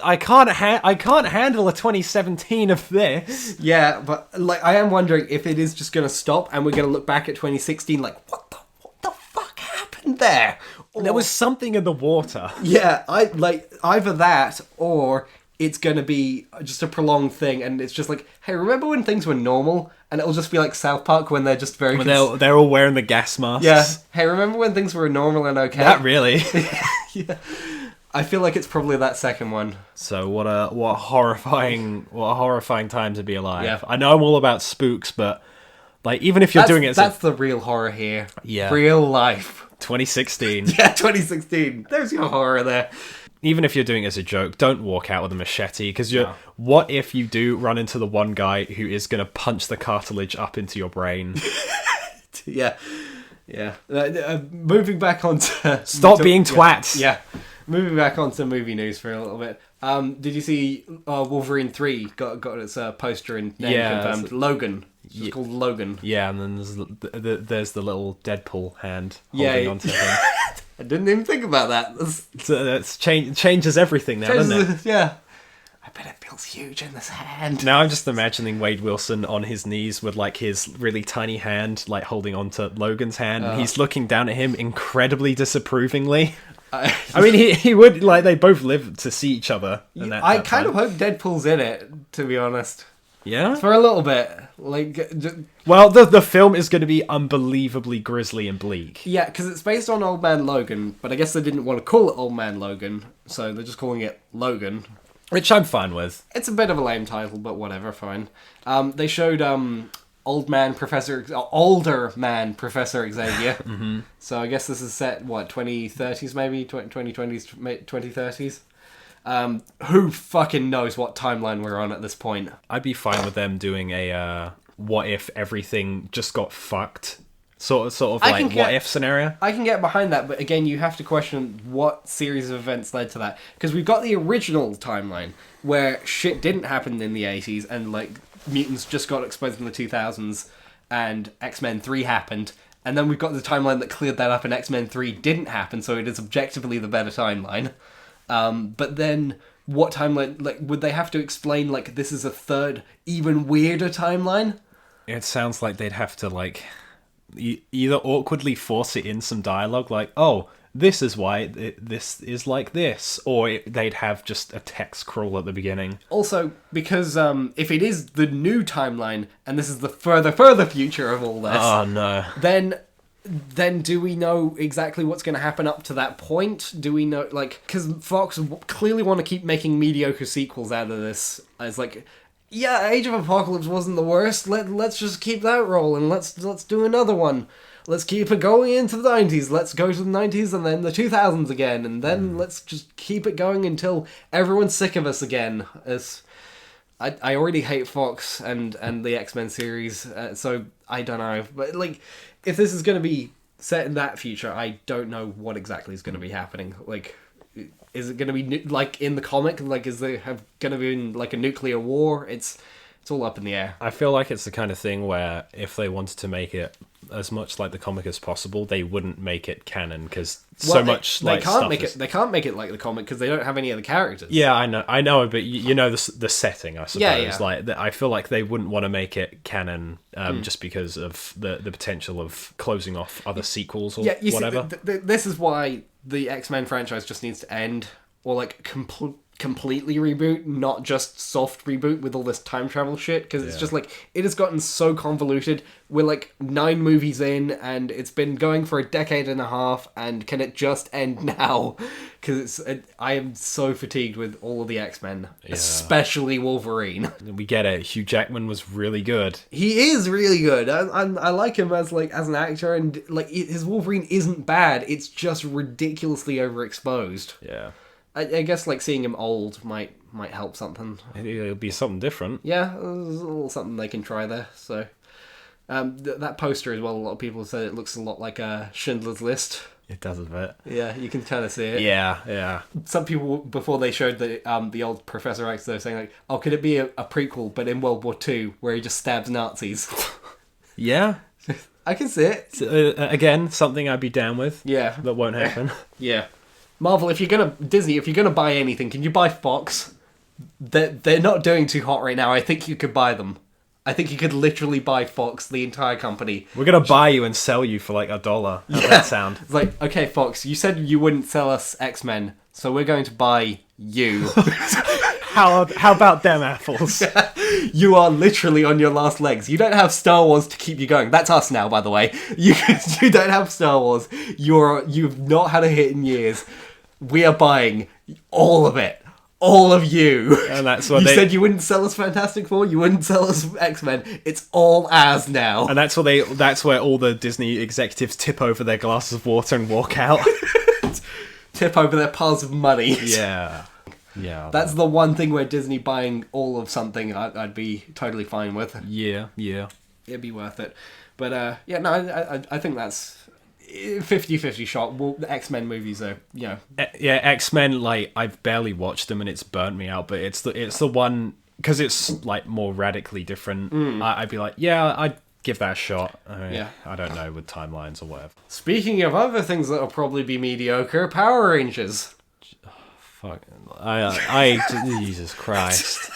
I can't handle a 2017 of this. Yeah, but I am wondering if it is just going to stop and we're going to look back at 2016 like, what the fuck happened there? Or, there was something in the water. Yeah, either that or it's going to be just a prolonged thing, and it's just like, hey, remember when things were normal? And it'll just be like South Park when they're just very... They're all wearing the gas masks. Yeah. Hey, remember when things were normal and okay? That really? Yeah. I feel like it's probably that second one. So what a horrifying time to be alive. Yeah. I know I'm all about spooks, but even if you're doing it... That's the real horror here. Yeah. Real life. 2016. Yeah, 2016. There's your horror there. Even if you're doing it as a joke, don't walk out with a machete, because what if you do run into the one guy who is going to punch the cartilage up into your brain? Yeah. Moving back onto... Stop being twats! Yeah. Moving back onto movie news for a little bit. Did you see Wolverine 3 got its poster and name confirmed? Logan. It's called Logan. Yeah, and then there's the little Deadpool hand holding onto him. I didn't even think about that. That's changes everything now, doesn't it? Yeah. I bet it feels huge in this hand. Now I'm just imagining Wade Wilson on his knees with his really tiny hand holding onto Logan's hand. And he's looking down at him incredibly disapprovingly. I mean, he would, they both live to see each other. I kind of hope Deadpool's in it, to be honest. Yeah? For a little bit. Well, the film is going to be unbelievably grisly and bleak. Yeah, because it's based on Old Man Logan, but I guess they didn't want to call it Old Man Logan, so they're just calling it Logan. Which I'm fine with. It's a bit of a lame title, but whatever, fine. They showed older man Professor Xavier. Mm-hmm. So I guess this is set, 2030s maybe? 2020s, 2030s? Who fucking knows what timeline we're on at this point? I'd be fine with them doing a what if everything just got fucked sort of what if scenario. I can get behind that, but again, you have to question what series of events led to that. Because we've got the original timeline where shit didn't happen in the 80s and mutants just got exposed in the 2000s and X-Men 3 happened. And then we've got the timeline that cleared that up and X-Men 3 didn't happen, so it is objectively the better timeline. But then, what timeline, would they have to explain, this is a third, even weirder timeline? It sounds like they'd have to, either awkwardly force it in some dialogue, oh, this is why this is like this, or they'd have just a text crawl at the beginning. Also, because if it is the new timeline, and this is the further future of all this... Oh, no. Then do we know exactly what's going to happen up to that point? Do we know, because Fox clearly want to keep making mediocre sequels out of this. It's yeah, Age of Apocalypse wasn't the worst. Let's just keep that rolling. Let's do another one. Let's keep it going into the 90s. Let's go to the 90s and then the 2000s again. And then let's just keep it going until everyone's sick of us again. I already hate Fox and the X-Men series, so I don't know. But, if this is going to be set in that future, I don't know what exactly is going to be happening. Is it going to be, in the comic? Is there going to be, a nuclear war? It's all up in the air. I feel like it's the kind of thing where if they wanted to make it as much like the comic as possible, they wouldn't make it canon, because they can't make it like the comic because they don't have any other characters. Yeah, I know, but you know the setting, I suppose. Yeah. I feel like they wouldn't want to make it canon just because of the potential of closing off other sequels or whatever. See, this is why the X-Men franchise just needs to end, or completely reboot, not just soft reboot with all this time travel shit, because it's just like, it has gotten so convoluted. We're like 9 movies in, and it's been going for a decade and a half, and can it just end now? Because I am so fatigued with all of the X-Men, especially Wolverine. We get it. Hugh Jackman was really good. He is really good. I like him as an actor, and like his Wolverine isn't bad. It's just ridiculously overexposed. Yeah. I guess like seeing him old might help something. It'll be something different. Yeah, there's a little something they can try there. So that poster as well, a lot of people said it looks a lot like Schindler's List. It does a bit. Yeah, you can kind of see it. Yeah. Some people, before they showed the old Professor X, they were saying like, oh, could it be a prequel, but in World War II, where he just stabs Nazis? Yeah. I can see it. Again, something I'd be down with. Yeah. That won't happen. Yeah. Marvel, Disney, if you're gonna buy anything, can you buy Fox? They're not doing too hot right now. I think you could buy them. I think you could literally buy Fox, the entire company. We're gonna buy you and sell you for like $1. How's that sound? It's like, okay, Fox, you said you wouldn't sell us X-Men, so we're going to buy you. How about them apples? You are literally on your last legs. You don't have Star Wars to keep you going. That's us now, by the way. You don't have Star Wars. You've not had a hit in years. We are buying all of it. All of you. And that's what you said you wouldn't sell us Fantastic Four, you wouldn't sell us X-Men. It's all ours now. And that's where all the Disney executives tip over their glasses of water and walk out. Tip over their piles of money. Yeah. That's the one thing where Disney buying all of something I'd be totally fine with. Yeah. It'd be worth it. But I think that's 50-50 shot. Well, the X-Men movies are, Yeah, X-Men, like, I've barely watched them and it's burnt me out, but it's the one, because it's like more radically different. I'd be like, yeah, I'd give that a shot. I don't know, with timelines or whatever. Speaking of other things that'll probably be mediocre, Power Rangers. Fuck. Jesus Christ.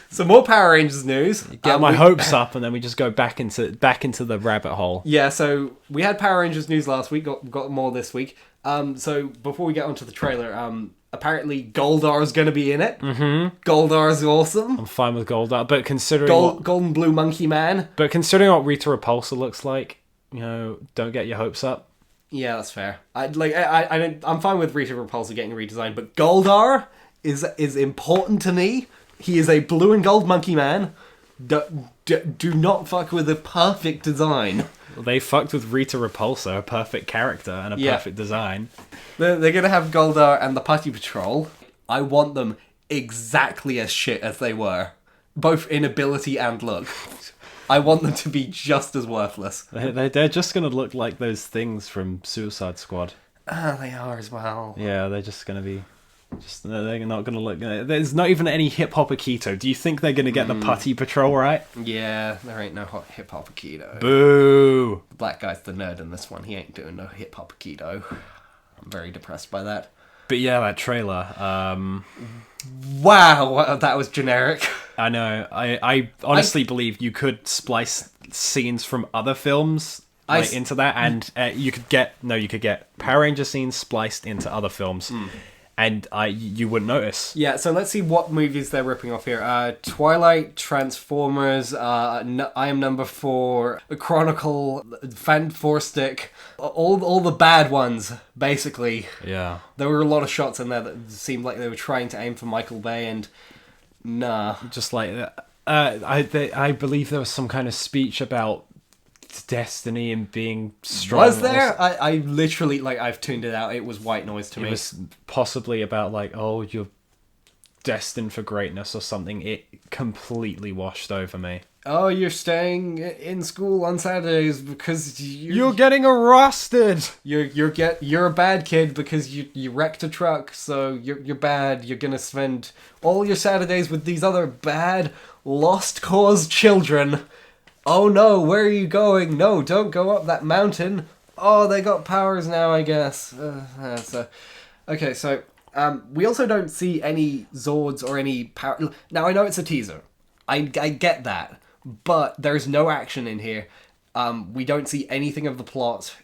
Some more Power Rangers news. Get my hopes up, and then we just go back into the rabbit hole. Yeah, so we had Power Rangers news last week, got more this week. So before we get onto the trailer, apparently Goldar's going to be in it. Mm-hmm. Goldar's awesome. I'm fine with Goldar, but considering Golden Blue Monkey Man. But considering what Rita Repulsa looks like, don't get your hopes up. Yeah, that's fair. I'm fine with Rita Repulsa getting redesigned, but Goldar is important to me. He is a blue and gold monkey man. Do not fuck with a perfect design. They fucked with Rita Repulsa, a perfect character and a perfect design. They're going to have Goldar and the Putty Patrol. I want them exactly as shit as they were, both in ability and look. I want them to be just as worthless. They're just going to look like those things from Suicide Squad. They are as well. Yeah, they're just going to be... they're not going to look... There's not even any hip-hop Akito. Do you think they're going to get the Putty Patrol right? Yeah, there ain't no hip-hop Akito. Boo! The black guy's the nerd in this one. He ain't doing no hip-hop Akito. I'm very depressed by that. But yeah, that trailer... Wow, that was generic. I know. I honestly believe you could splice scenes from other films into that, and you could get Power Ranger scenes spliced into other films. And you wouldn't notice. Yeah, so let's see what movies they're ripping off here. Twilight, Transformers, I Am Number 4, Chronicle, Fantastic, all the bad ones, basically. Yeah. There were a lot of shots in there that seemed like they were trying to aim for Michael Bay, and nah. Just like that. I believe there was some kind of speech about destiny and being strong. Was there? I literally, I've tuned it out. It was white noise to me. It was possibly about, you're destined for greatness or something. It completely washed over me. Oh, you're staying in school on Saturdays because you're getting arrested. You're a bad kid because you wrecked a truck, so you're bad. You're gonna spend all your Saturdays with these other bad, lost cause children. Oh no, where are you going? No, don't go up that mountain. Oh, they got powers now, I guess. Okay, so we also don't see any Zords or any power. Now, I know it's a teaser. I get that. But there's no action in here. We don't see anything of the plot.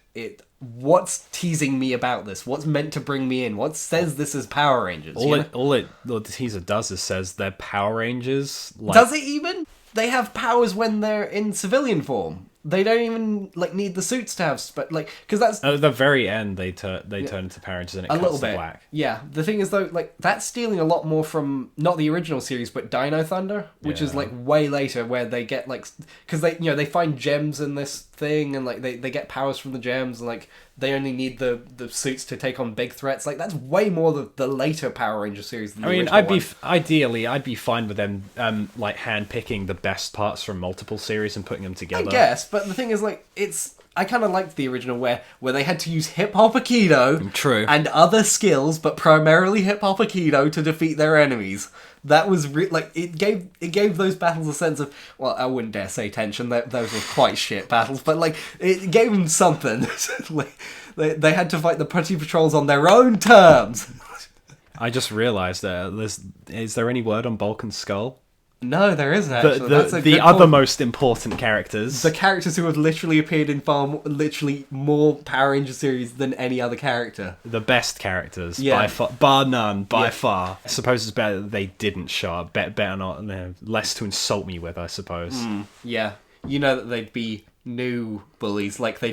what's teasing me about this? What's meant to bring me in? What says this is Power Rangers? All the teaser does is says they're Power Rangers. Like, does it even? They have powers when they're in civilian form. They don't even need the suits to have, but because that's at the very end they turn into Power Rangers and it cuts to black. Yeah, the thing is though, that's stealing a lot more from not the original series, but Dino Thunder, which is way later, where they get because they find gems in this thing and they get powers from the gems and they only need the suits to take on big threats. That's way more the later Power Ranger series than the original I'd be fine with them hand picking the best parts from multiple series and putting them together. I guess, but the thing is I kind of liked the original where they had to use hip hop aikido, true, and other skills, but primarily hip hop aikido to defeat their enemies. That was it gave those battles a sense of, well, I wouldn't dare say tension. Those were quite shit battles, but it gave them something. They had to fight the Putty Patrols on their own terms. I just realised is there any word on Bulk and Skull? No, there isn't actually. The other most important characters. The characters who have literally appeared in literally more Power Ranger series than any other character. The best characters, by far, bar none, by far. I suppose it's better that they didn't show up. Better not, less to insult me with, I suppose. Yeah, you know that they'd be new bullies, they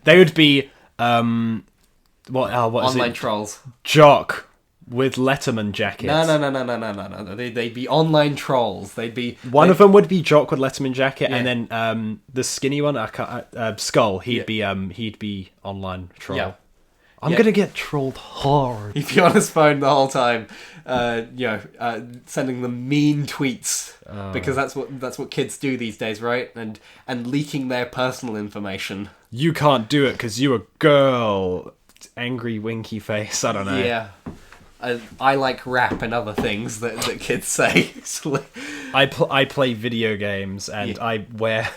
would be what online is it? Trolls. Jock with Letterman jackets. No. They'd be online trolls. They'd be one of them would be Jock with Letterman jacket, and then the skinny one, Skull. He'd be online troll. Yeah. I'm gonna get trolled hard. He'd be on his phone the whole time, sending them mean tweets because that's what kids do these days, right? And leaking their personal information. You can't do it because you're a girl. Angry winky face. I don't know. Yeah. I like rap and other things that kids say. I play video games and I wear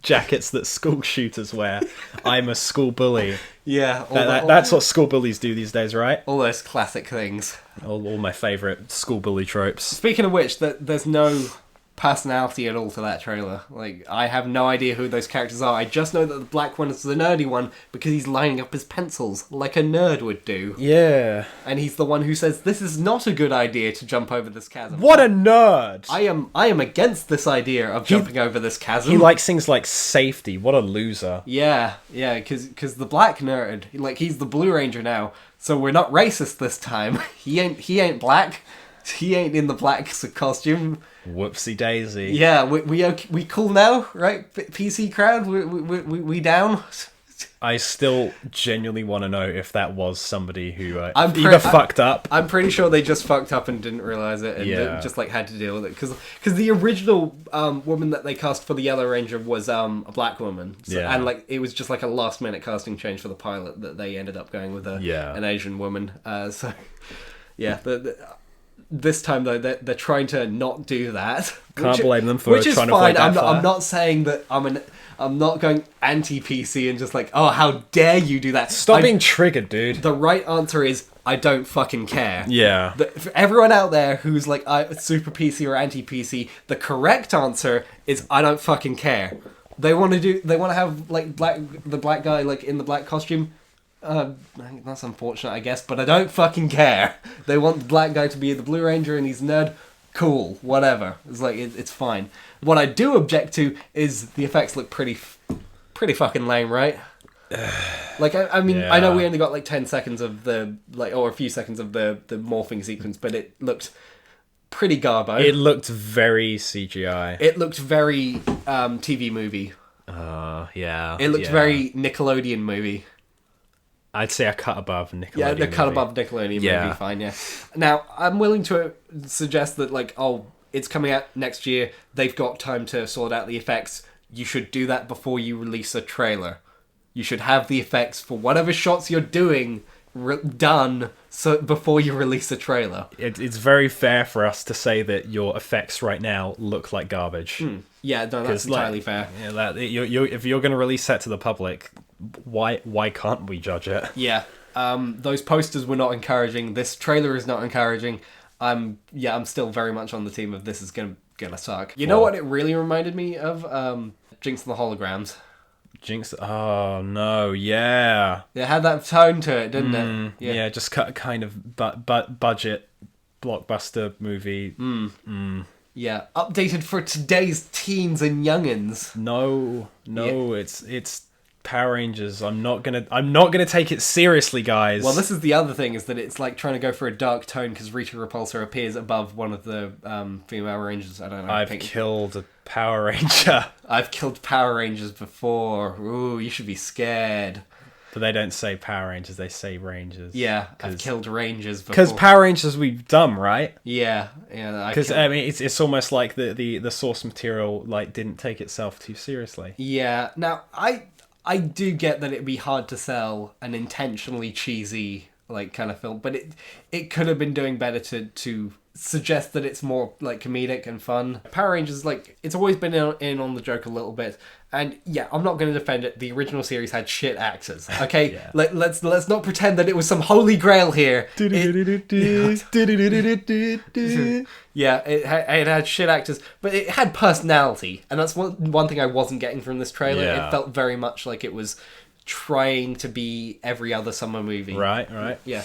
jackets that school shooters wear. I'm a school bully. Yeah. That's what school bullies do these days, right? All those classic things. All my favourite school bully tropes. Speaking of which, there's no personality at all to that trailer. I have no idea who those characters are. I just know that the black one is the nerdy one because he's lining up his pencils like a nerd would do. Yeah. And he's the one who says, this is not a good idea to jump over this chasm. What a nerd! I am against this idea of jumping over this chasm. He likes things like safety. What a loser. Yeah, because the black nerd, he's the Blue Ranger now, so we're not racist this time. He ain't black. He ain't in the black costume. Whoopsie daisy. Yeah, we cool now, right? PC crowd, we down. I still genuinely want to know if that was somebody who either fucked up. I'm pretty sure they just fucked up and didn't realize it, and just had to deal with it because the original woman that they cast for the Yellow Ranger was a black woman, and it was just a last minute casting change for the pilot that they ended up going with an Asian woman. This time though, they're trying to not do that. Can't blame them for trying to avoid that. I'm not saying that I'm not going anti-PC and just oh, how dare you do that. Stop being triggered, dude. The right answer is, I don't fucking care. Yeah. For everyone out there who's super PC or anti-PC, the correct answer is, I don't fucking care. They want to have the black guy in the black costume. That's unfortunate, I guess, but I don't fucking care. They want the black guy to be the Blue Ranger and he's a nerd. Cool, whatever. It's it's fine. What I do object to is the effects look pretty fucking lame, right? I mean, I know we only got 10 seconds of the or a few seconds of the morphing sequence, but it looked pretty garbo. It looked very CGI. It looked very TV movie. Yeah. It looked very Nickelodeon movie. I'd say a cut above Nickelodeon. Yeah, the cut above Nickelodeon movie, fine, yeah. Now, I'm willing to suggest that, it's coming out next year, they've got time to sort out the effects. You should do that before you release a trailer. You should have the effects for whatever shots you're doing done before you release a trailer. It's very fair for us to say that your effects right now look like garbage. Yeah, no, that's entirely fair. Yeah, if you're going to release that to the public, why can't we judge it? Yeah, those posters were not encouraging. This trailer is not encouraging. I'm still very much on the team of this is gonna suck. You know what it really reminded me of? Jinx and the Holograms. Jinx. Oh no, yeah. It had that tone to it, didn't it? Yeah, just kind of budget blockbuster movie. Yeah, updated for today's teens and youngins. No, it's Power Rangers. I'm not gonna take it seriously, guys. Well, this is the other thing, is that it's like trying to go for a dark tone because Rita Repulsa appears above one of the female Rangers. I don't know. I've killed a Power Ranger. I've killed Power Rangers before. Ooh, you should be scared. But they don't say Power Rangers, they say Rangers. Yeah, I've killed Rangers before. Because Power Rangers we've done, right? Yeah. Because I mean, it's almost like the source material like didn't take itself too seriously. Yeah. Now I do get that it'd be hard to sell an intentionally cheesy like kind of film, but it could have been doing better to suggest that it's more like comedic and fun. Power Rangers, like, it's always been in on the joke a little bit, and yeah, I'm not going to defend it. The original series had shit actors. Okay, Yeah. let's not pretend that it was some holy grail here. Yeah, it had shit actors, but it had personality, and that's one thing I wasn't getting from this trailer. Yeah. It felt very much like it was trying to be every other summer movie. Right. Yeah,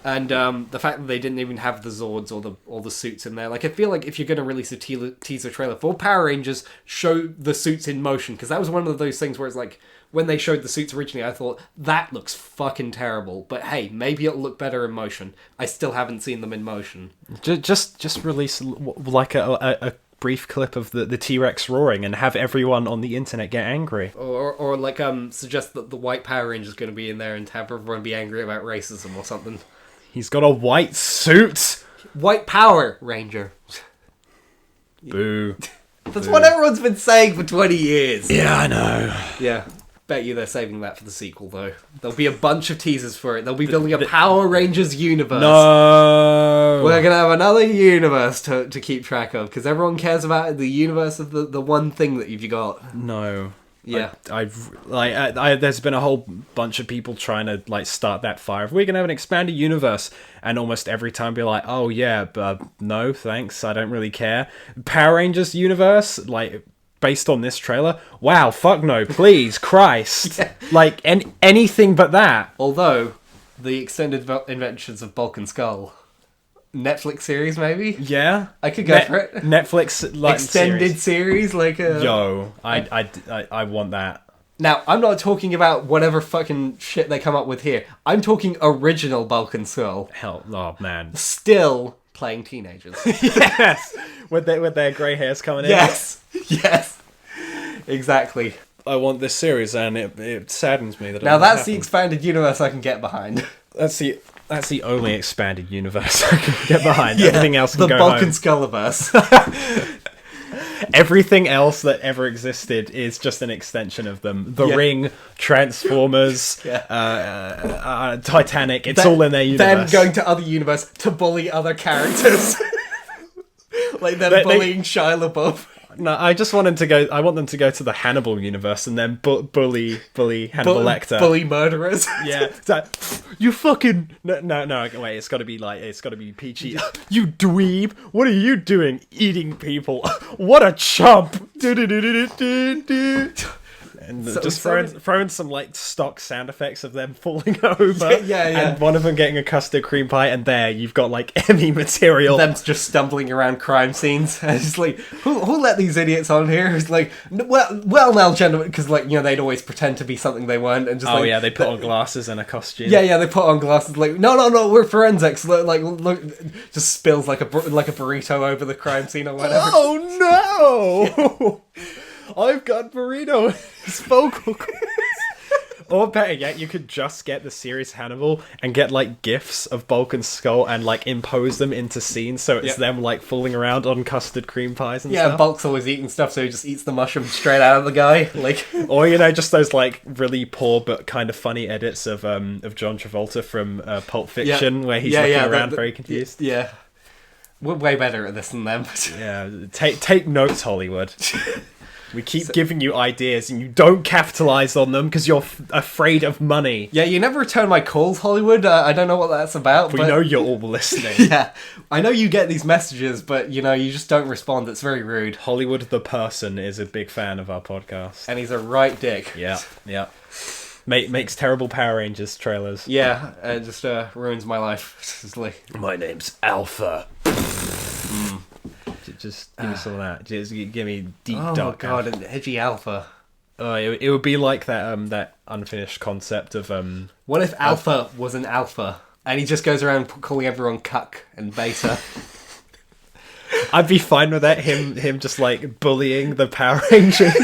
and the fact that they didn't even have the Zords or the suits in there, like, I feel like if you're going to release a teaser trailer for Power Rangers, show the suits in motion, because that was one of those things where it's like, when they showed the suits originally, I thought, that looks fucking terrible, but hey, maybe it'll look better in motion. I still haven't seen them in motion. Just release like a brief clip of the T-Rex roaring and have everyone on the internet get angry. Or like suggest that the white Power Ranger is going to be in there and have everyone be angry about racism or something. He's got a white suit. White Power Ranger. Boo. That's what everyone's been saying for 20 years. Yeah, I know. Yeah. Bet you they're saving that for the sequel, though. There'll be a bunch of teasers for it. They'll be building a Power Rangers universe. No! We're going to have another universe to keep track of, because everyone cares about the universe of the one thing that you've got. No. Yeah. There's been a whole bunch of people trying to like start that fire. If we're gonna have an expanded universe, and almost every time be like, oh yeah, but no thanks, I don't really care. Power Rangers universe, like, based on this trailer, wow, fuck no, please, Christ. Yeah. Like, anything but that. Although, the extended adventures of Bulk and Skull, Netflix series maybe? Yeah, I could go for it. Netflix like extended series like a... Yo, I want that. Now, I'm not talking about whatever fucking shit they come up with here. I'm talking original Bulk and Skull. Hell, oh man. Still playing teenagers. Yes, with their grey hairs coming in. Yes, exactly. I want this series, and it saddens me that. Now that's the expanded universe I can get behind. That's the only expanded universe I can get behind. Yeah, everything else can go home. The Bulk and Skullverse. Everything else that ever existed is just an extension of them. The Ring, Transformers, Titanic, it's all in their universe. Then going to other universe to bully other characters. Like them bullying Shia LaBeouf. No, I want them to go to the Hannibal universe and then bully Hannibal Lecter. Bully murderers. Yeah. It's like, you fucking... No, wait, it's got to be peachy. You dweeb, what are you doing? Eating people. What a chump. And just throwing some like stock sound effects of them falling over. Yeah. And one of them getting a custard cream pie, and there you've got like Emmy material. Them just stumbling around crime scenes. And it's like, who let these idiots on here? It's like, well now, gentlemen, because like, you know, they'd always pretend to be something they weren't, and just they put on glasses and a costume. Yeah, they put on glasses. Like, no, we're forensics. Look, just spills like a burrito over the crime scene or whatever. Oh no! I've got burrito as vocal cords. Or better yet, you could just get the series Hannibal and get like gifs of Bulk and Skull and like impose them into scenes, so it's them like fooling around on custard cream pies and stuff. Yeah, Bulk's always eating stuff, so he just eats the mushroom straight out of the guy. Like, or just those like really poor but kind of funny edits of John Travolta from Pulp Fiction, where he's looking around very confused. Yeah, we're way better at this than them. Yeah, take notes, Hollywood. We keep giving you ideas and you don't capitalize on them because you're afraid of money. Yeah, you never return my calls, Hollywood. I don't know what that's about. We know you're all listening. Yeah, I know you get these messages, but, you just don't respond. It's very rude. Hollywood the person is a big fan of our podcast. And he's a right dick. Yeah. Makes terrible Power Rangers trailers. Yeah, it just ruins my life. My name's Alpha. Just give me some of that. Just give me deep dark. Oh god, an edgy Alpha. It would be like that unfinished concept of What if Alpha was an alpha and he just goes around calling everyone cuck and beta? I'd be fine with that. Him just like bullying the Power Rangers.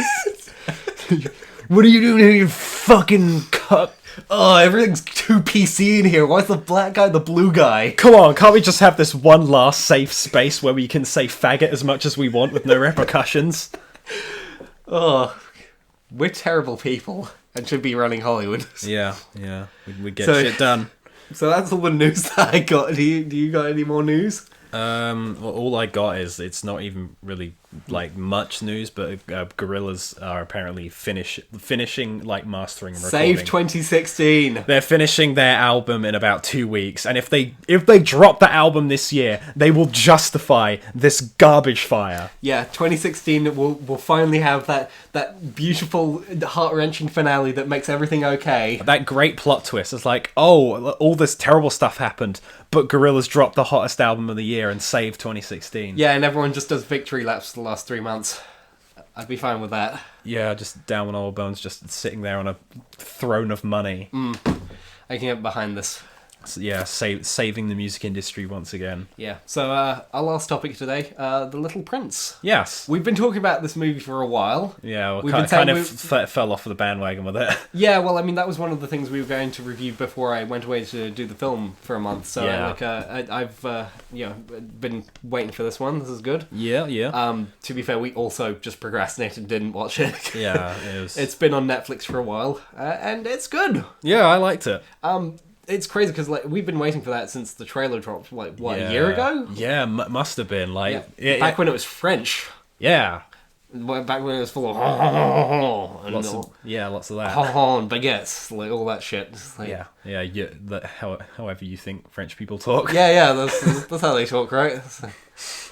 What are you doing here, you fucking cuck? Oh, everything's too PC in here. Why's the black guy the blue guy? Come on, can't we just have this one last safe space where we can say faggot as much as we want with no repercussions? Oh, we're terrible people and should be running Hollywood. Yeah, we'd get shit done. So that's all the news that I got. Do you got any more news? Well, all I got is it's not even really like much news, but Gorillaz are apparently finishing like mastering and recording. Save 2016. They're finishing their album in about 2 weeks, and if they drop the album this year, they will justify this garbage fire. Yeah, 2016 will finally have that beautiful, heart-wrenching finale that makes everything okay. That great plot twist is like, oh, all this terrible stuff happened, but Gorillaz dropped the hottest album of the year and saved 2016. Yeah, and everyone just does victory laps for the last 3 months. I'd be fine with that. Yeah, just down on old bones, just sitting there on a throne of money. I can get behind this. So, yeah, saving the music industry once again. Yeah. So our last topic today, The Little Prince. Yes. We've been talking about this movie for a while. Yeah, We've well, been kind of fell off the bandwagon with it. Yeah, well, I mean, that was one of the things we were going to review before I went away to do the film for a month. So, yeah. I've been waiting for this one. This is good. Yeah. To be fair, we also just procrastinated and didn't watch it. Yeah, it was. It's been on Netflix for a while, and it's good. Yeah, I liked it. It's crazy because we've been waiting for that since the trailer dropped. A year ago? Yeah, must have been back when it was French. Yeah, back when it was full of lots of that. and baguettes, all that shit. However you think French people talk. Yeah, that's how they talk, right?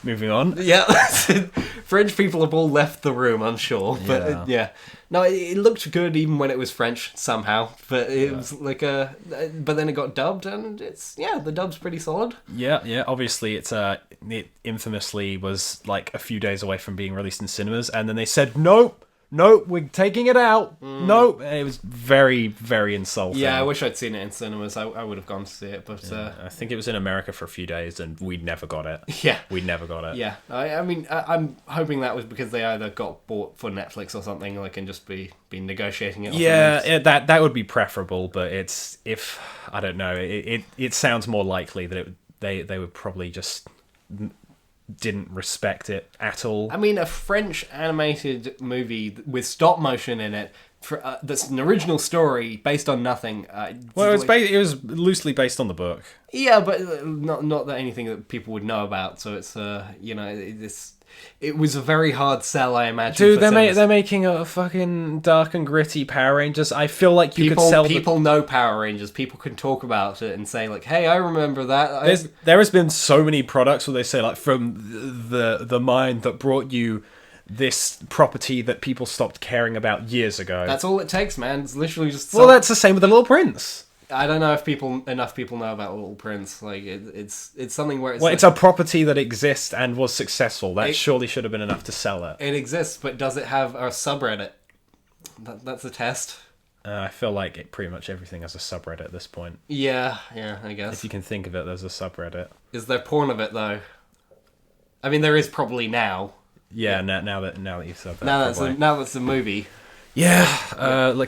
Moving on. Yeah, French people have all left the room, I'm sure. But yeah. No, it looked good even when it was French somehow. But it was but then it got dubbed, and the dub's pretty solid. Yeah. Obviously, it infamously was like a few days away from being released in cinemas, and then they said nope, we're taking it out. Nope. It was very, very insulting. Yeah, I wish I'd seen it in cinemas. I would have gone to see it, but I think it was in America for a few days, and we never got it. Yeah, we never got it. Yeah, I mean, I'm hoping that was because they either got bought for Netflix or something, and just be negotiating it. That would be preferable. But I don't know. It sounds more likely that they would probably just didn't respect it at all. I mean, a French animated movie with stop motion in it, that's an original story based on nothing. Well, it was loosely based on the book. Yeah, but not that anything that people would know about. So it's it was a very hard sell, I imagine. Dude, they're making a fucking dark and gritty Power Rangers. I feel like could sell. People know Power Rangers. People can talk about it and say "Hey, I remember that." There has been so many products where they say from the mind that brought you this property that people stopped caring about years ago. That's all it takes, man. It's literally just. Well, that's the same with the Little Prince. I don't know if enough people know about Little Prince. It's something where it's a property that exists and was successful. That surely should have been enough to sell it. It exists, but does it have a subreddit? That's a test. I feel like pretty much everything has a subreddit at this point. Yeah, I guess. If you can think of it, there's a subreddit. Is there porn of it though? I mean, there is probably now. Yeah, now that you've said that. Now that's a movie. Yeah,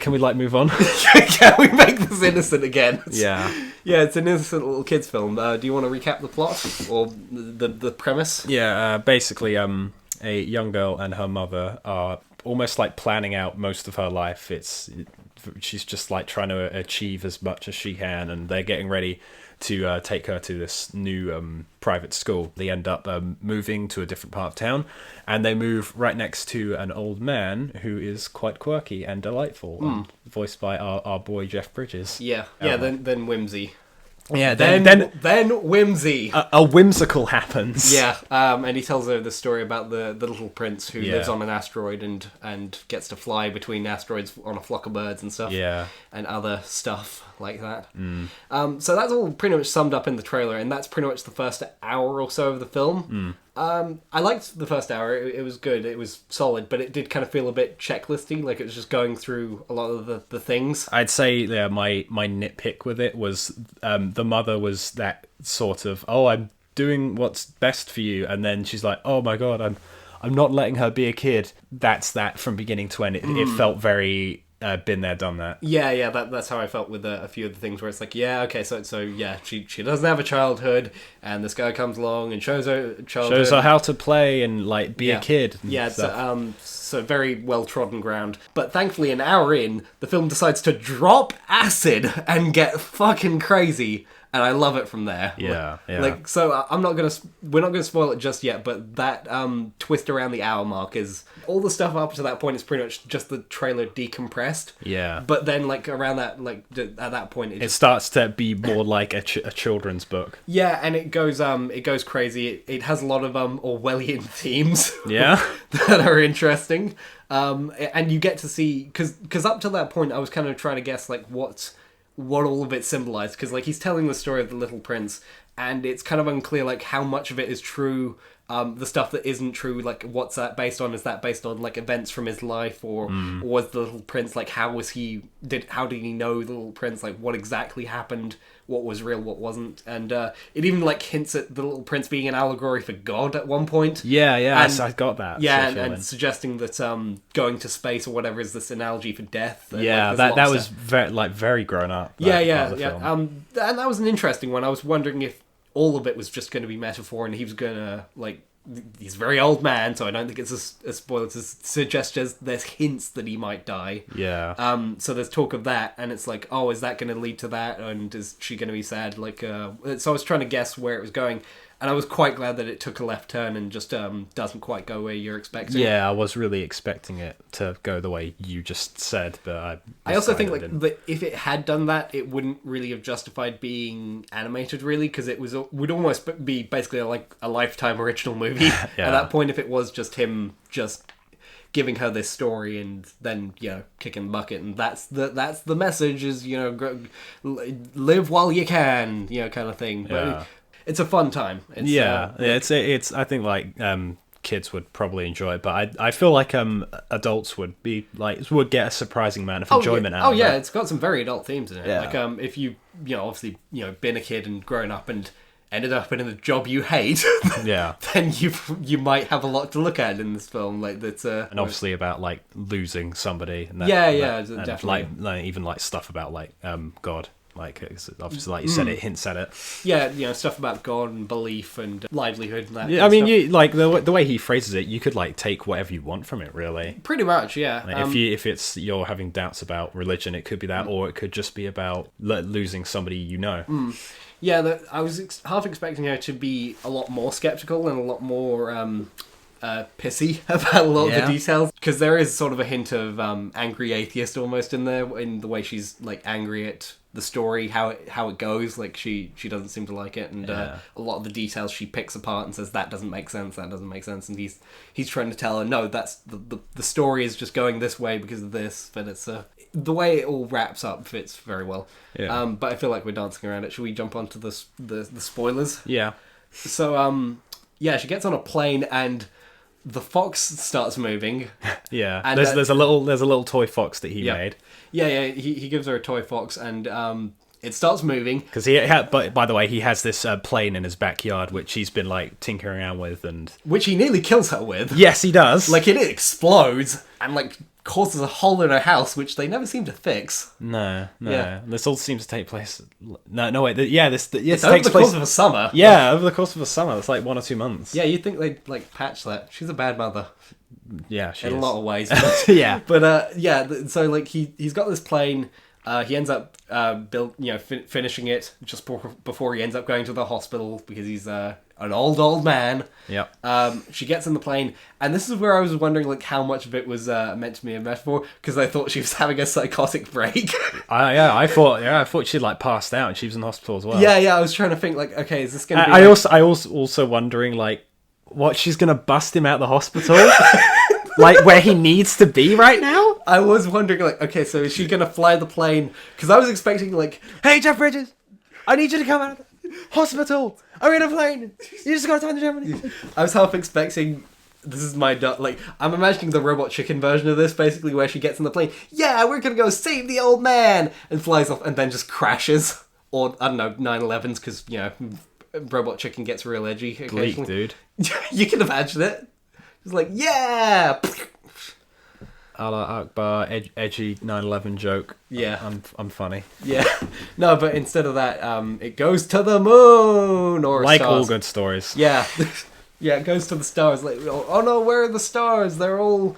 can we move on? Can we make this innocent again? Yeah, it's an innocent little kids film. Do you want to recap the plot or the premise? Yeah, basically, a young girl and her mother are almost like planning out most of her life. She's just like trying to achieve as much as she can, and they're getting ready to take her to this new private school. They end up moving to a different part of town, and they move right next to an old man who is quite quirky and delightful, voiced by our boy Jeff Bridges. Yeah, then Whimsy. Yeah, then Whimsy. A whimsical happens. Yeah, and he tells her the story about the little prince who lives on an asteroid and gets to fly between asteroids on a flock of birds and stuff. Yeah. And other stuff like that. So that's all pretty much summed up in the trailer, and that's pretty much the first hour or so of the film. I liked the first hour. It was good. It was solid, but it did kind of feel a bit checklisty, like it was just going through a lot of the things. I'd say my nitpick with it was the mother was that sort of, oh, I'm doing what's best for you, and then she's like, oh my god, I'm not letting her be a kid. That's that from beginning to end. It felt very been there, done that. Yeah, that's how I felt with a few of the things where it's like, yeah, okay, so yeah, she doesn't have a childhood, and this guy comes along and shows her childhood. Shows her how to play and like be a kid. Yeah, so very well trodden ground. But thankfully, an hour in, the film decides to drop acid and get fucking crazy. And I love it from there. Yeah. Like, so we're not gonna spoil it just yet, but that twist around the hour mark is all the stuff up to that point is pretty much just the trailer decompressed. Yeah. But then, like, around that, like, at that point, it starts to be more like a children's book. Yeah, and it goes crazy. It has a lot of Orwellian themes. Yeah. That are interesting. And you get to see, because up to that point, I was kind of trying to guess, like, what all of it symbolized, because like he's telling the story of the little prince, and it's kind of unclear like how much of it is true. The stuff that isn't true, like what's that based on? Is that based on like events from his life, or was the little prince like how did he know the little prince? Like what exactly happened? What was real? What wasn't? And it even like hints at the little prince being an allegory for God at one point. Yeah, and, I got that. Yeah, and suggesting that going to space or whatever is this analogy for death. And, yeah, like, that was very grown up. Yeah. And that was an interesting one. I was wondering if all of it was just going to be metaphor, and he was going to, like, he's a very old man, so I don't think it's a spoiler to suggest there's hints that he might die. Yeah. So there's talk of that, and it's like, oh, is that going to lead to that, and is she going to be sad? Like, so I was trying to guess where it was going, and I was quite glad that it took a left turn and just doesn't quite go where you're expecting. Yeah, I was really expecting it to go the way you just said, but I also think that if it had done that, it wouldn't really have justified being animated, really, because it would almost be basically like a Lifetime original movie. At that point, if it was just him just giving her this story and then kicking the bucket, and that's the message is live while you can, kind of thing. But it's a fun time. It's I think like kids would probably enjoy it, but I feel like adults would get a surprising amount of enjoyment out of it. It's got some very adult themes in it. Yeah. Like if you obviously been a kid and grown up and ended up in a job you hate, then you might have a lot to look at in this film. Like that's and obviously about like losing somebody. And definitely. Like even like stuff about like God. Like, obviously, like you said, it hints at it. Yeah, stuff about God and belief and livelihood and that. Yeah, I mean, you like the way he phrases it. You could like take whatever you want from it, really. Pretty much, yeah. Like, if it's you're having doubts about religion, it could be that, or it could just be about losing somebody you know. Yeah, I was half expecting her to be a lot more skeptical and a lot more pissy about a lot of the details, because there is sort of a hint of angry atheist almost in there, in the way she's like angry at the story, how it goes. Like she doesn't seem to like it, and a lot of the details she picks apart and says that doesn't make sense, and he's trying to tell her no, that's the story is just going this way because of this, but it's the way it all wraps up fits very well. But I feel like we're dancing around it. Should we jump onto the spoilers? So she gets on a plane and the fox starts moving. And there's a little toy fox that he made. He gives her a toy fox, and it starts moving. Because but by the way, he has this plane in his backyard which he's been like tinkering around with, and which he nearly kills her with. Yes, he does. Like it explodes and like causes a hole in her house, which they never seem to fix. No. This all seems to take place. No, wait. This it's over the course of a summer. Yeah, over the course of a summer. It's like 1 or 2 months. Yeah, you'd think they'd like patch that. She's a bad mother. Yeah, she in is. a lot of ways. Yeah. But so like he's got this plane. He ends up finishing it just before he ends up going to the hospital because he's an old man. Yep. She gets in the plane, and this is where I was wondering like how much of it was meant to be a metaphor, because I thought she was having a psychotic break. I thought she'd like passed out and she was in hospital as well. Yeah, I was trying to think like, okay, is this going to be? I also wondering like, what, she's gonna bust him out the hospital, like where he needs to be right now. I was wondering like, okay, so is she gonna fly the plane? Because I was expecting like, hey Jeff Bridges, I need you to come out of the hospital. I'm in a plane. You just got time to Germany. I was half expecting. This is my like. I'm imagining the Robot Chicken version of this, basically, where she gets in the plane. Yeah, we're gonna go save the old man, and flies off, and then just crashes. Or I don't know, 9/11s, because Robot Chicken gets real edgy occasionally. Bleak, dude. You can imagine it. It's like, yeah. Allah Akbar, edgy 9/11 joke. Yeah, I'm funny. Yeah, no, but instead of that, it goes to the moon, or like stars. all good stories. Yeah, yeah, it goes to the stars. Like, oh no, where are the stars? They're all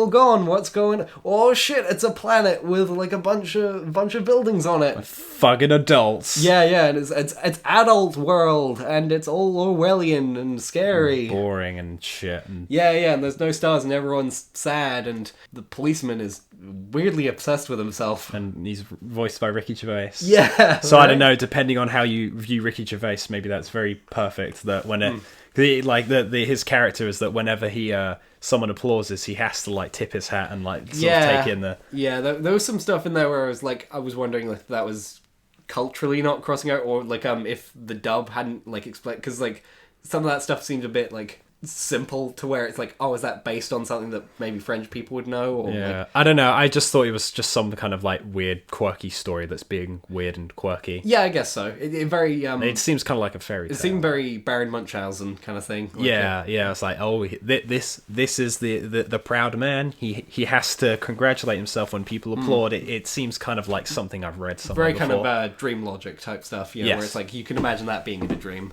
gone. What's going? Oh shit! It's a planet with like a bunch of buildings on it. Fucking adults. Yeah, and it's adult world, and it's all Orwellian and scary, and boring and shit. And... Yeah, and there's no stars, and everyone's sad, and the policeman is weirdly obsessed with himself, and he's voiced by Ricky Gervais. Yeah, so right? I don't know. Depending on how you view Ricky Gervais, maybe that's very perfect. That when it. His character is that whenever he someone applauses, he has to like tip his hat and like sort of take in the there was some stuff in there where I was wondering like if that was culturally not crossing out, or like if the dub hadn't like explained, because like some of that stuff seemed a bit like simple to where it's like, oh, is that based on something that maybe French people would know? Or yeah, I don't know. I just thought it was just some kind of like weird, quirky story that's being weird and quirky. Yeah, I guess so. It very it seems kind of like a fairy tale. It seemed very Baron Munchausen kind of thing. Like yeah. It's like, oh, this is the proud man. He has to congratulate himself when people applaud. It seems kind of like something I've read somewhere very before. kind of dream logic type stuff. Yeah, where it's like you can imagine that being in a dream.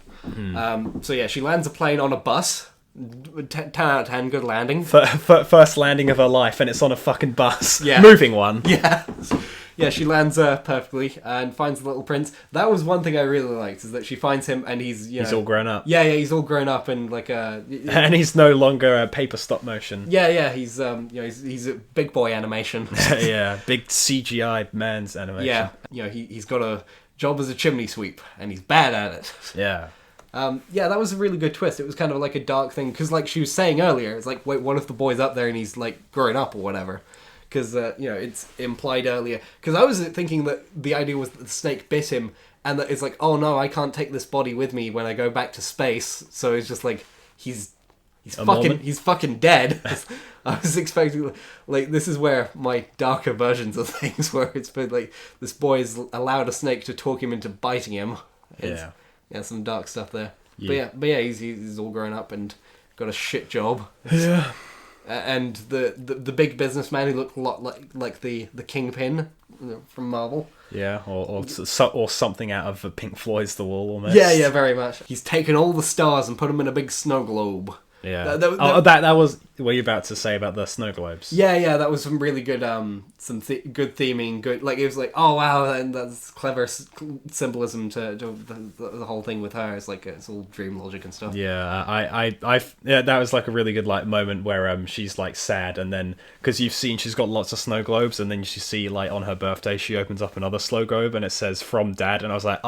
So yeah, she lands a plane on a bus. 10 out of 10, good landing. First landing of her life, and it's on a fucking bus. Yeah. Moving one. Yeah, she lands perfectly and finds the little prince. That was one thing I really liked, is that she finds him and he's all grown up. Yeah, he's all grown up and like and he's no longer a paper stop motion. Yeah, he's he's a big boy animation. Yeah, big CGI man's animation. Yeah, he's got a job as a chimney sweep and he's bad at it. Yeah. That was a really good twist. It was kind of like a dark thing, because like she was saying earlier, it's like, wait, what if the boy's up there and he's like growing up or whatever? Because it's implied earlier. Because I was thinking that the idea was that the snake bit him, and that it's like, oh no, I can't take this body with me when I go back to space. So it's just like he's fucking dead. I was expecting like this is where my darker versions of things, where it's been like this boy's allowed a snake to talk him into biting him. Yeah, some dark stuff there. Yeah. But yeah, he's all grown up and got a shit job. Yeah. And the big businessman who looked a lot like the Kingpin from Marvel. Yeah, or something out of Pink Floyd's The Wall almost. Yeah, very much. He's taken all the stars and put them in a big snow globe. Yeah. That was what you about to say about the snow globes. Yeah, that was some really good good theming, good, like it was like, oh wow, and that's clever symbolism to the whole thing with her. It's like it's all dream logic and stuff. Yeah, that was like a really good like moment where she's like sad, and then because you've seen she's got lots of snow globes, and then you see like on her birthday she opens up another snow globe and it says from Dad, and I was like,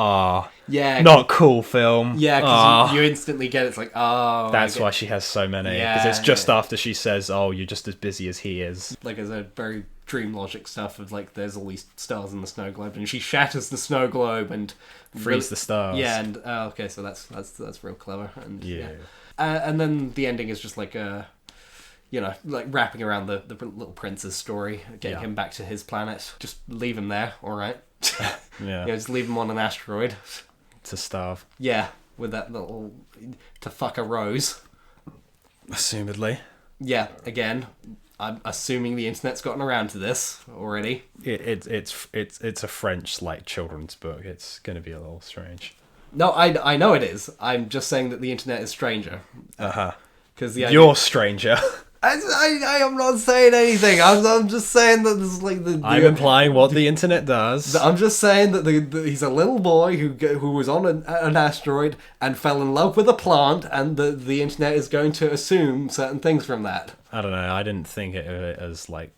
yeah, not cool film. Yeah, because you instantly get it. It's like, that's why she has so many, because it's just after she says, oh, you're just as busy as he is. Like it's a very dream logic stuff of like there's all these stars in the snow globe, and she shatters the snow globe and frees the stars. Yeah, and okay, so that's real clever. And and then the ending is just like like wrapping around the little prince's story, getting him back to his planet. Just leave him there, all right. Just leave him on an asteroid to starve. Yeah, with that little to fuck a rose. Assumedly. Yeah, again, I'm assuming the internet's gotten around to this already. It's a French like children's book. It's going to be a little strange. No, I know it is. I'm just saying that the internet is stranger. Because you're you're stranger. I am not saying anything. I'm just saying that there's like I'm implying what the internet does. I'm just saying that he's a little boy who was on an asteroid and fell in love with a plant, and the internet is going to assume certain things from that. I don't know. I didn't think it as like,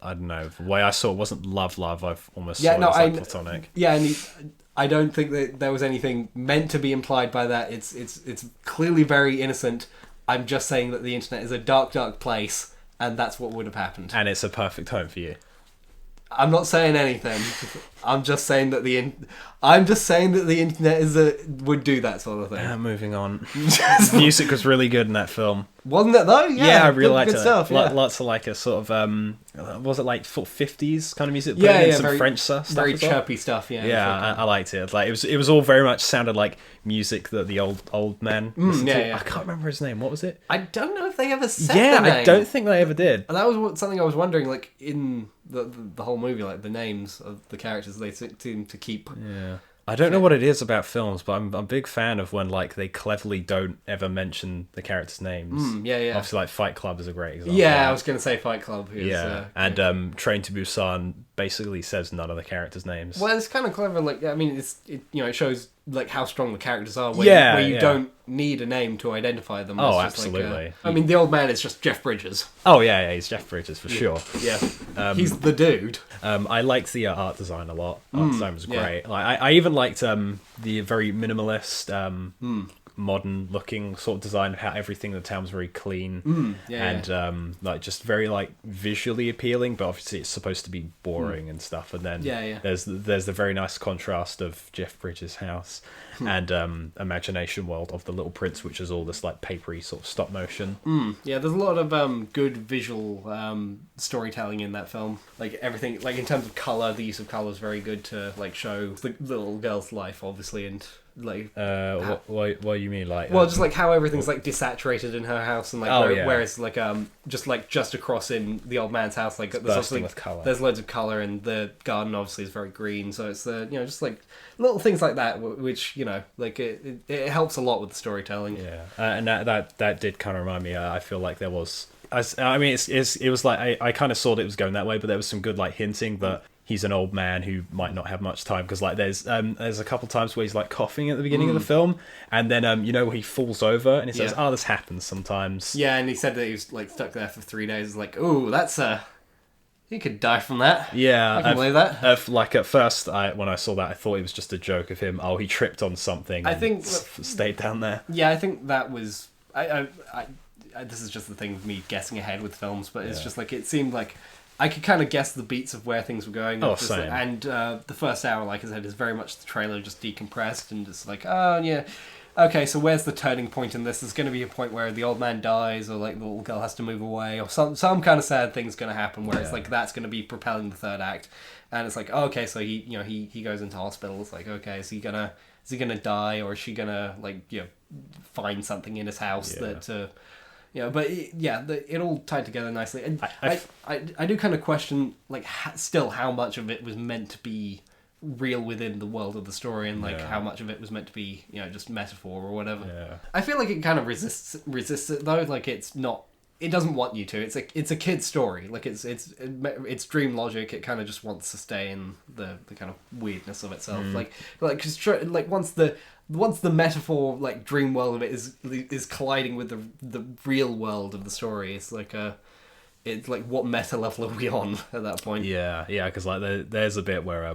I don't know. The way I saw it wasn't love. I've almost saw it as like platonic. Yeah, and I don't think that there was anything meant to be implied by that. It's clearly very innocent. I'm just saying that the internet is a dark, dark place, and that's what would have happened. And it's a perfect home for you. I'm not saying anything. I'm just saying that the internet would do that sort of thing. Moving on. Music was really good in that film. Wasn't it though? Yeah, I really liked it. Stuff, yeah. Lots of like a sort of was it like sort of 50s kind of music? Yeah, some very, French stuff. Very chirpy stuff. Yeah. Yeah, I liked it. Like it was all very much sounded like music that the old man listened to. I can't remember his name. What was it? I don't know if they ever said the name. I don't think they ever did. And that was something I was wondering. Like in the whole movie, like the names of the characters, they seem to keep. Yeah. I don't know what it is about films, but I'm a big fan of when like they cleverly don't ever mention the characters' names. Yeah. Obviously, like Fight Club is a great example. Yeah, I was going to say Fight Club. And Train to Busan basically says none of the characters' names. Well, it's kind of clever. Like, I mean, it shows like how strong the characters are. Where you don't need a name to identify them. Oh, it's just absolutely. Like, I mean, the old man is just Jeff Bridges. Oh yeah, he's Jeff Bridges for sure. Yeah, he's the dude. I liked the art design a lot. Art design was great. Yeah. Like I even liked the very minimalist, modern looking sort of design of how everything in the town was very clean like just very like visually appealing, but obviously it's supposed to be boring and stuff. And then there's the very nice contrast of Jeff Bridges' house and Imagination World of the Little Prince, which is all this like papery sort of stop motion. Yeah, there's a lot of good visual storytelling in that film. Like everything, like in terms of color, the use of color is very good to like show the little girl's life, obviously, and like what do you mean, like just like how everything's like desaturated in her house, and like whereas like just across in the old man's house, like there's with color. There's loads of color, and the garden obviously is very green, so it's just like little things like that which like it helps a lot with the storytelling. And that did kind of remind me. I feel like there was I mean it was like I kind of saw that it was going that way, but there was some good like hinting that he's an old man who might not have much time, because like there's a couple times where he's like coughing at the beginning of the film, and then where he falls over and he says, "Oh, this happens sometimes." Yeah, and he said that he was like stuck there for 3 days. It's like, oh, that's he could die from that. Yeah, I can believe that. Like at first, when I saw that, I thought it was just a joke of him. Oh, he tripped on something. I think stayed down there. Yeah, I think that was. I this is just the thing of me guessing ahead with films, but it's just like it seemed like I could kind of guess the beats of where things were going. Oh, same. And the first hour, like I said, is very much the trailer just decompressed and just like, oh, yeah. Okay, so where's the turning point in this? There's going to be a point where the old man dies, or like the little girl has to move away, or some kind of sad thing's going to happen where it's like that's going to be propelling the third act. And it's like, oh, okay, so he goes into hospital. It's like, okay, is he gonna die, or is she gonna like find something in his house that. But it all tied together nicely, and I do kind of question like still how much of it was meant to be real within the world of the story, and like how much of it was meant to be just metaphor or whatever. Yeah. I feel like it kind of resists it though. Like it doesn't want you to. It's a kid's story. Like it's dream logic. It kind of just wants to stay in the kind of weirdness of itself. Like once the metaphor like dream world of it is colliding with the real world of the story, it's like what meta level are we on at that point? Yeah, because like there's a bit where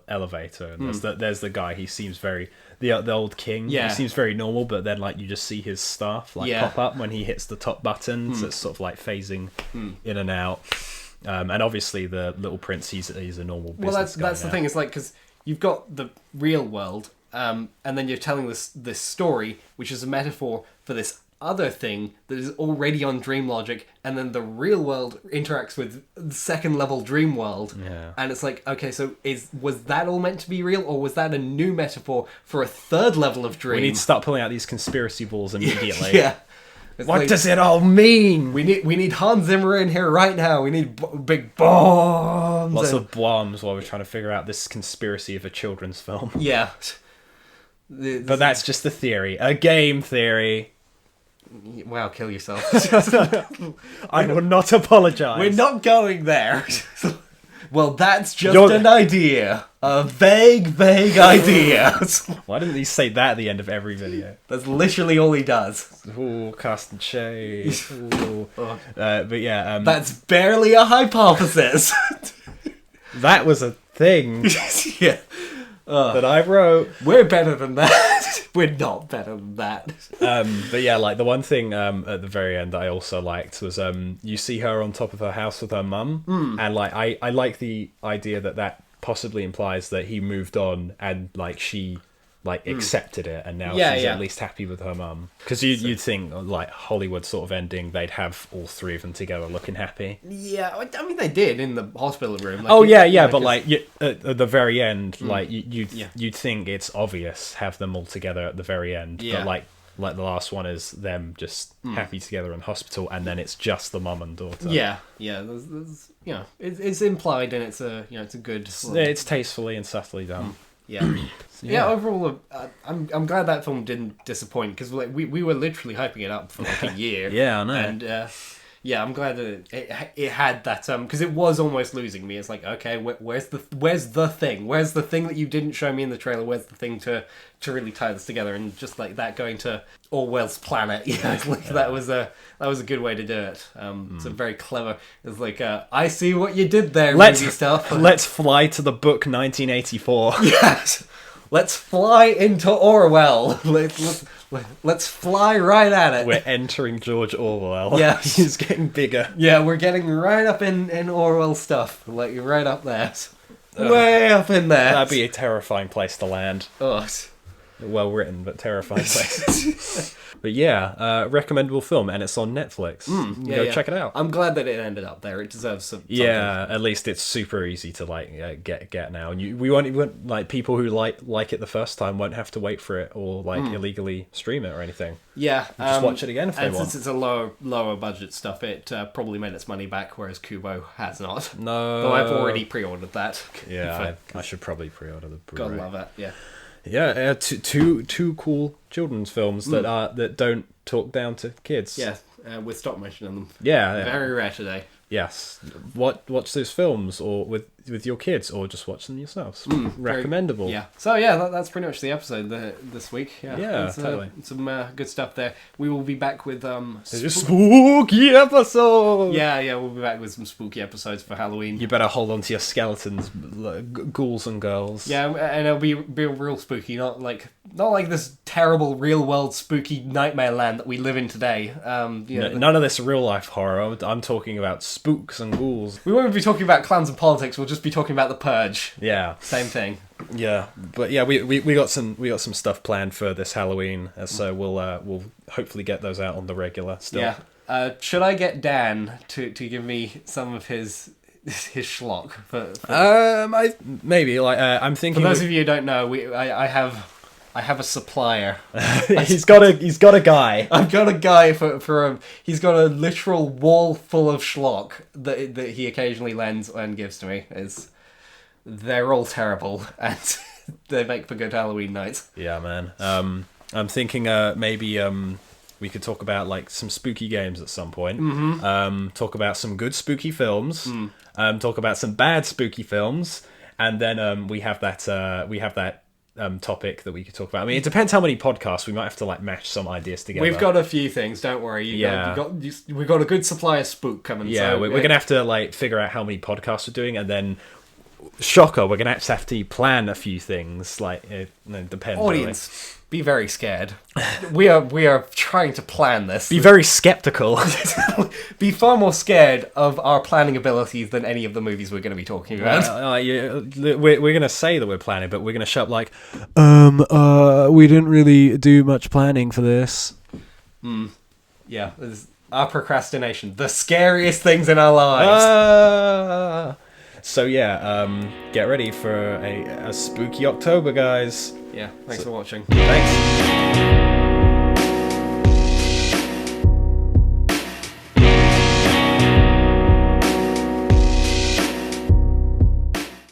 elevator, and there's the guy. He seems very the old king. Yeah, he seems very normal, but then like you just see his staff like pop up when he hits the top button. So it's sort of like phasing in and out. And obviously the little prince, he's a normal business guy. That's the thing. It's like because you've got the real world. And then you're telling this story, which is a metaphor for this other thing that is already on dream logic, and then the real world interacts with the second level dream world. Yeah. And it's like, okay, so was that all meant to be real, or was that a new metaphor for a third level of dream? We need to start pulling out these conspiracy balls immediately. Yeah. What does it all mean? We need Hans Zimmer in here right now. We need big bombs. Lots of bombs while we're trying to figure out this conspiracy of a children's film. Yeah. But that's just the theory. A game theory. Wow, kill yourself. I will not apologise. We're not going there. Well, that's just an idea. A vague idea. Why didn't he say that at the end of every video? That's literally all he does. Ooh, cast and shade. Ooh. But yeah... that's barely a hypothesis. That was a thing. Yeah. That I wrote. We're better than that. We're not better than that. But yeah, like the one thing at the very end that I also liked was you see her on top of her house with her mum, and like I like the idea that possibly implies that he moved on and like she like accepted it, and now she's at least happy with her mum. Because you'd think like Hollywood sort of ending, they'd have all three of them together looking happy. Yeah, I mean they did in the hospital room. Like, but like at the very end, like you'd think it's obvious have them all together at the very end. Yeah. But like the last one is them just happy together in hospital, and then it's just the mum and daughter. Yeah. There's it's implied, and it's a good. It's tastefully and subtly done. Yeah. Yeah, overall, I'm glad that film didn't disappoint, because like we were literally hyping it up for like a year. Yeah, I know. And I'm glad that it had that because it was almost losing me. It's like, okay, where's the thing? Where's the thing that you didn't show me in the trailer? Where's the thing to really tie this together? And just like that, going to Orwell's planet, that was a good way to do it. It's a very clever. It's like I see what you did there, movie stuff. Let's fly to the book 1984. Yes. Let's fly into Orwell. Let's fly right at it. We're entering George Orwell. Yeah. He's getting bigger. Yeah, we're getting right up in Orwell stuff. Like, right up there. Way up in there. That'd be a terrifying place to land. Oh. Well written, but terrifying place. But yeah, recommendable film, and it's on Netflix. Go check it out. I'm glad that it ended up there. It deserves some. Yeah, at least it's super easy to like get now. And we won't like people who like it the first time won't have to wait for it or like illegally stream it or anything. Yeah, just watch it again if they want. Since it's a lower budget stuff, it probably made its money back, whereas Kubo has not. No, though I've already pre-ordered that. Yeah, I should probably pre-order the Blu-ray. Gotta love it. Yeah. Yeah, two cool children's films that don't talk down to kids. Yeah, with stop motion in them. Yeah, very rare today. Yes, watch those films or with your kids, or just watch them yourselves. Recommendable. Yeah. So yeah, that's pretty much the episode this week. Yeah, totally. Some good stuff there. We will be back with spooky episode. Yeah, we'll be back with some spooky episodes for Halloween. You better hold on to your skeletons, ghouls and girls. Yeah, and it'll be real spooky, not like this terrible real world spooky nightmare land that we live in today. None of this real life horror. I'm talking about spooks and ghouls. We won't be talking about clans and politics. We'll just be talking about the Purge. Yeah, same thing. Yeah, but yeah, we got some stuff planned for this Halloween, so we'll hopefully get those out on the regular still. Yeah. Should I get Dan to give me some of his schlock? I'm thinking. For those of you who don't know, I have a supplier. He's got a guy. I've got a guy for he's got a literal wall full of schlock that he occasionally lends and gives to me. They're all terrible, and they make for good Halloween nights. Yeah, man. I'm thinking maybe we could talk about like some spooky games at some point. Talk about some good spooky films. Talk about some bad spooky films, and then we have that topic that we could talk about. I mean, it depends how many podcasts. We might have to like match some ideas together. We've got a few things. Don't worry. We've got a good supply of spook coming. Yeah, so, we're gonna have to like figure out how many podcasts we're doing, and then shocker, we're gonna have to plan a few things. Like it depends. Audience, really. Be very scared. We are trying to plan this. Be very skeptical. Be far more scared of our planning abilities than any of the movies we're going to be talking about. We're going to say that we're planning, but we're going to show up like, we didn't really do much planning for this. Yeah, our procrastination, the scariest things in our lives. So yeah, get ready for a spooky October, guys. Yeah, thanks for watching. Thanks.